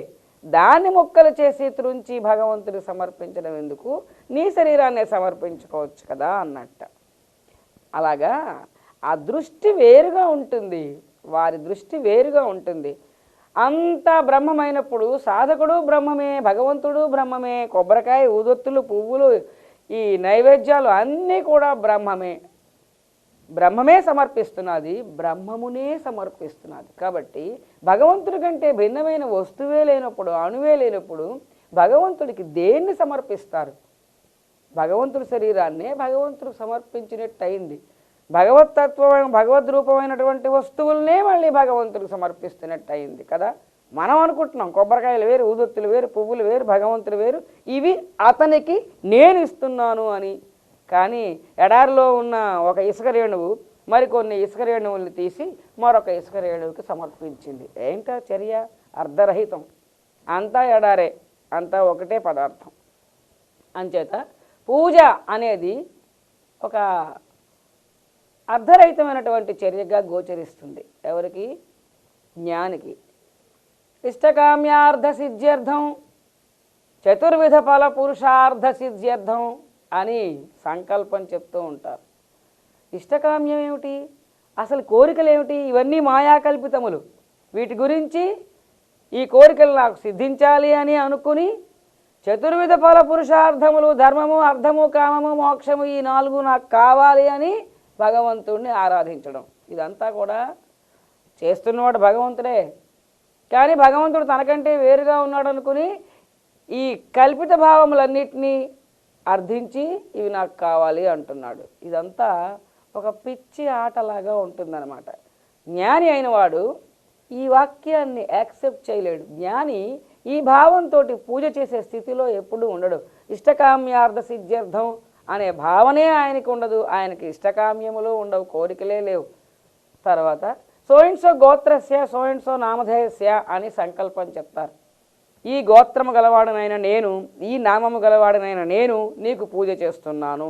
దాన్ని మొక్కలు చేసి త్రుంచి భగవంతుడికి సమర్పించడం ఎందుకు? నీ శరీరాన్ని సమర్పించుకోవచ్చు కదా అన్నట్ట. అలాగా ఆ దృష్టి వేరుగా ఉంటుంది, వారి దృష్టి వేరుగా ఉంటుంది. అంతా బ్రహ్మమైనప్పుడు సాధకుడు బ్రహ్మమే, భగవంతుడు బ్రహ్మమే, కొబ్బరికాయ ఊదొత్తులు పువ్వులు ఈ నైవేద్యాలు అన్నీ కూడా బ్రహ్మమే. బ్రహ్మమే సమర్పిస్తున్నది, బ్రహ్మమునే సమర్పిస్తున్నది. కాబట్టి భగవంతుడి కంటే భిన్నమైన వస్తువే లేనప్పుడు, అణువే లేనప్పుడు భగవంతుడికి దేన్ని సమర్పిస్తారు? భగవంతుడి శరీరాన్నే భగవంతుడు సమర్పించినట్టు అయింది. భగవతత్వం భగవద్రూపమైనటువంటి వస్తువులనే మళ్ళీ భగవంతుడికి సమర్పిస్తున్నట్టు అయింది కదా. మనం అనుకుంటున్నాం కొబ్బరికాయలు వేరు, ఊదొత్తులు వేరు, పువ్వులు వేరు, భగవంతుడు వేరు, ఇవి అతనికి నేను ఇస్తున్నాను అని. కానీ ఎడారిలో ఉన్న ఒక ఇసుక రేణువు మరికొన్ని ఇసుక రేణువుల్ని తీసి మరొక ఇసుక రేణువుకి సమర్పించింది. ఏంటా చర్య? అర్ధరహితం. అంతా ఎడారే, అంతా ఒకటే పదార్థం. అంచేత పూజ అనేది ఒక అర్ధరహితమైనటువంటి చర్యగా గోచరిస్తుంది. ఎవరికి? జ్ఞానికి. ఇష్టకామ్యార్థ సిద్ధ్యర్థం చతుర్విధ ఫల పురుషార్థ సిద్ధ్యర్థం అని సంకల్పం చెప్తూ ఉంటారు. ఇష్టకామ్యం ఏమిటి? అసలు కోరికలు ఏమిటి? ఇవన్నీ మాయాకల్పితములు. వీటి గురించి ఈ కోరికలు నాకు సిద్ధించాలి అని అనుకుని చతుర్విధ ఫల పురుషార్థములు, ధర్మము, అర్థము, కామము, మోక్షము, ఈ 4 నాకు కావాలి అని భగవంతుడిని ఆరాధించడం. ఇదంతా కూడా చేస్తున్నవాడు భగవంతుడే. కానీ భగవంతుడు తనకంటే వేరుగా ఉన్నాడు అనుకుని ఈ కల్పిత భావములన్నిటినీ అర్థించి ఇవి నాకు కావాలి అంటున్నాడు. ఇదంతా ఒక పిచ్చి ఆటలాగా ఉంటుందన్నమాట. జ్ఞాని అయినవాడు ఈ వాక్యాన్ని యాక్సెప్ట్ చేయలేడు. జ్ఞాని ఈ భావంతో పూజ చేసే స్థితిలో ఎప్పుడూ ఉండడు. ఇష్టకామ్యార్థ సిద్ధ్యర్థం అనే భావనే ఆయనకు ఉండదు. ఆయనకి ఇష్టకామ్యములు ఉండవు, కోరికలే లేవు. తర్వాత సోయిన్సో గోత్రస్య సోయిన్సో నామధేయస్య అని సంకల్పం చెప్తారు. ఈ గోత్రము గలవాడనైన నేను, ఈ నామము గలవాడనైన నేను నీకు పూజ చేస్తున్నాను.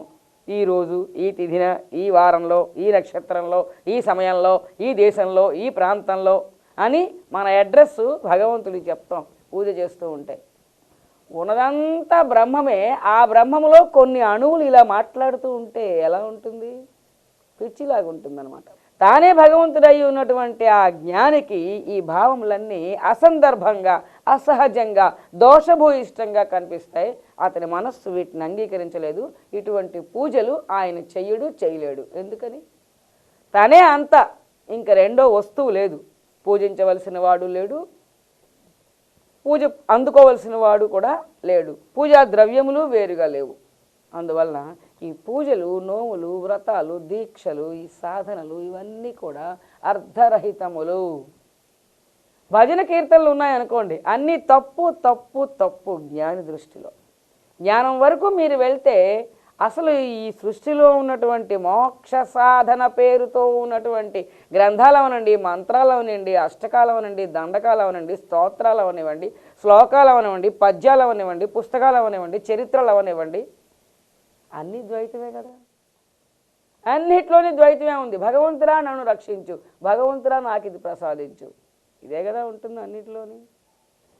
ఈరోజు, ఈ తిథిన, ఈ వారంలో, ఈ నక్షత్రంలో, ఈ సమయంలో, ఈ దేశంలో, ఈ ప్రాంతంలో అని మన అడ్రస్ భగవంతుడికి చెప్తాం పూజ చేస్తూ ఉంటే. ఉన్నదంతా బ్రహ్మమే. ఆ బ్రహ్మములో కొన్ని అణువులు ఇలా మాట్లాడుతూ ఉంటే ఎలా ఉంటుంది? పిచ్చిలాగా ఉంటుందన్నమాట. తానే భగవంతుడై ఉన్నటువంటి ఆ జ్ఞానికి ఈ భావములన్నీ అసందర్భంగా, అసహజంగా, దోషభూయిష్టంగా కనిపిస్తాయి. అతని మనస్సు వీటిని అంగీకరించలేదు. ఇటువంటి పూజలు ఆయన చెయ్యడు, చేయలేడు. ఎందుకని? తనే అంత, ఇంక రెండో వస్తువు లేదు. పూజించవలసిన వాడు లేడు, పూజ అందుకోవలసిన వాడు కూడా లేడు. పూజా ద్రవ్యములు వేరుగా లేవు. అందువలన ఈ పూజలు, నోములు, వ్రతాలు, దీక్షలు, ఈ సాధనలు ఇవన్నీ కూడా అర్ధరహితములు. భజన కీర్తనలు ఉన్నాయనుకోండి, అన్నీ తప్పు తప్పు తప్పు జ్ఞాని దృష్టిలో. జ్ఞానం వరకు మీరు వెళ్తే అసలు ఈ సృష్టిలో ఉన్నటువంటి మోక్ష సాధన పేరుతో ఉన్నటువంటి గ్రంథాలవనండి, మంత్రాలవనండి, అష్టకాలవనండి, దండకాలవనండి, స్తోత్రాలు అవనివ్వండి, శ్లోకాలు అవనివ్వండి, పద్యాలు అవనివ్వండి, పుస్తకాలు అవనివ్వండి, చరిత్రలు అవనివ్వండి, అన్నీ ద్వైతమే కదా. అన్నిట్లోని ద్వైతమే ఉంది. భగవంతుడా నన్ను రక్షించు, భగవంతుడా నాకు ఇది ప్రసాదించు, ఇదే కదా ఉంటుంది అన్నిటిలోని.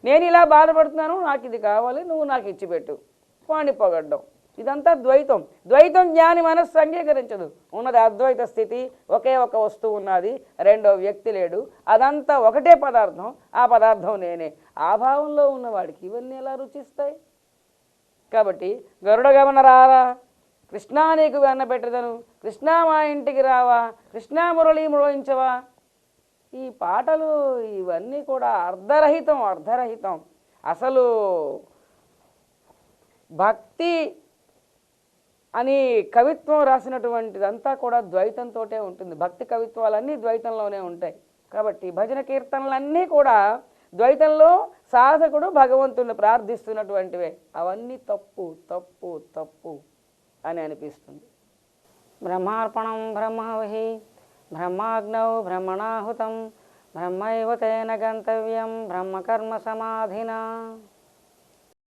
నేను ఇలా బాధపడుతున్నాను, నాకు ఇది కావాలి, నువ్వు నాకు ఇచ్చిపెట్టు, వాణ్ణి పొగడ్డం, ఇదంతా ద్వైతం. ద్వైతం జ్ఞాని మనస్సు అంగీకరించదు. ఉన్నది అద్వైత స్థితి, ఒకే ఒక వస్తువు ఉన్నది, రెండో వ్యక్తి లేడు, అదంతా ఒకటే పదార్థం, ఆ పదార్థం నేనే. ఆ భావంలో ఉన్నవాడికి ఇవన్నీ ఎలా రుచిస్తాయి? కాబట్టి గరుడ గమన రారా, కృష్ణా నీకు వెన్న పెట్టదను, కృష్ణా మా ఇంటికి రావా, కృష్ణా మురళి మురళించవా, ఈ పాటలు ఇవన్నీ కూడా అర్ధరహితం, అర్ధరహితం. అసలు భక్తి అని కవిత్వం రాసినటువంటిదంతా కూడా ద్వైతంతో ఉంటుంది. భక్తి కవిత్వాలన్నీ ద్వైతంలోనే ఉంటాయి. కాబట్టి భజన కీర్తనలన్నీ కూడా ద్వైతంలో సాధకుడు భగవంతుని ప్రార్థిస్తున్నటువంటివే. అవన్నీ తప్పు తప్పు తప్పు అని అనిపిస్తుంది. బ్రహ్మార్పణం బ్రహ్మవహి బ్రహ్మాగ్నౌ బ్రహ్మణాహుతం బ్రహ్మైవ తేన గంతవ్యం బ్రహ్మకర్మ సమాధినా.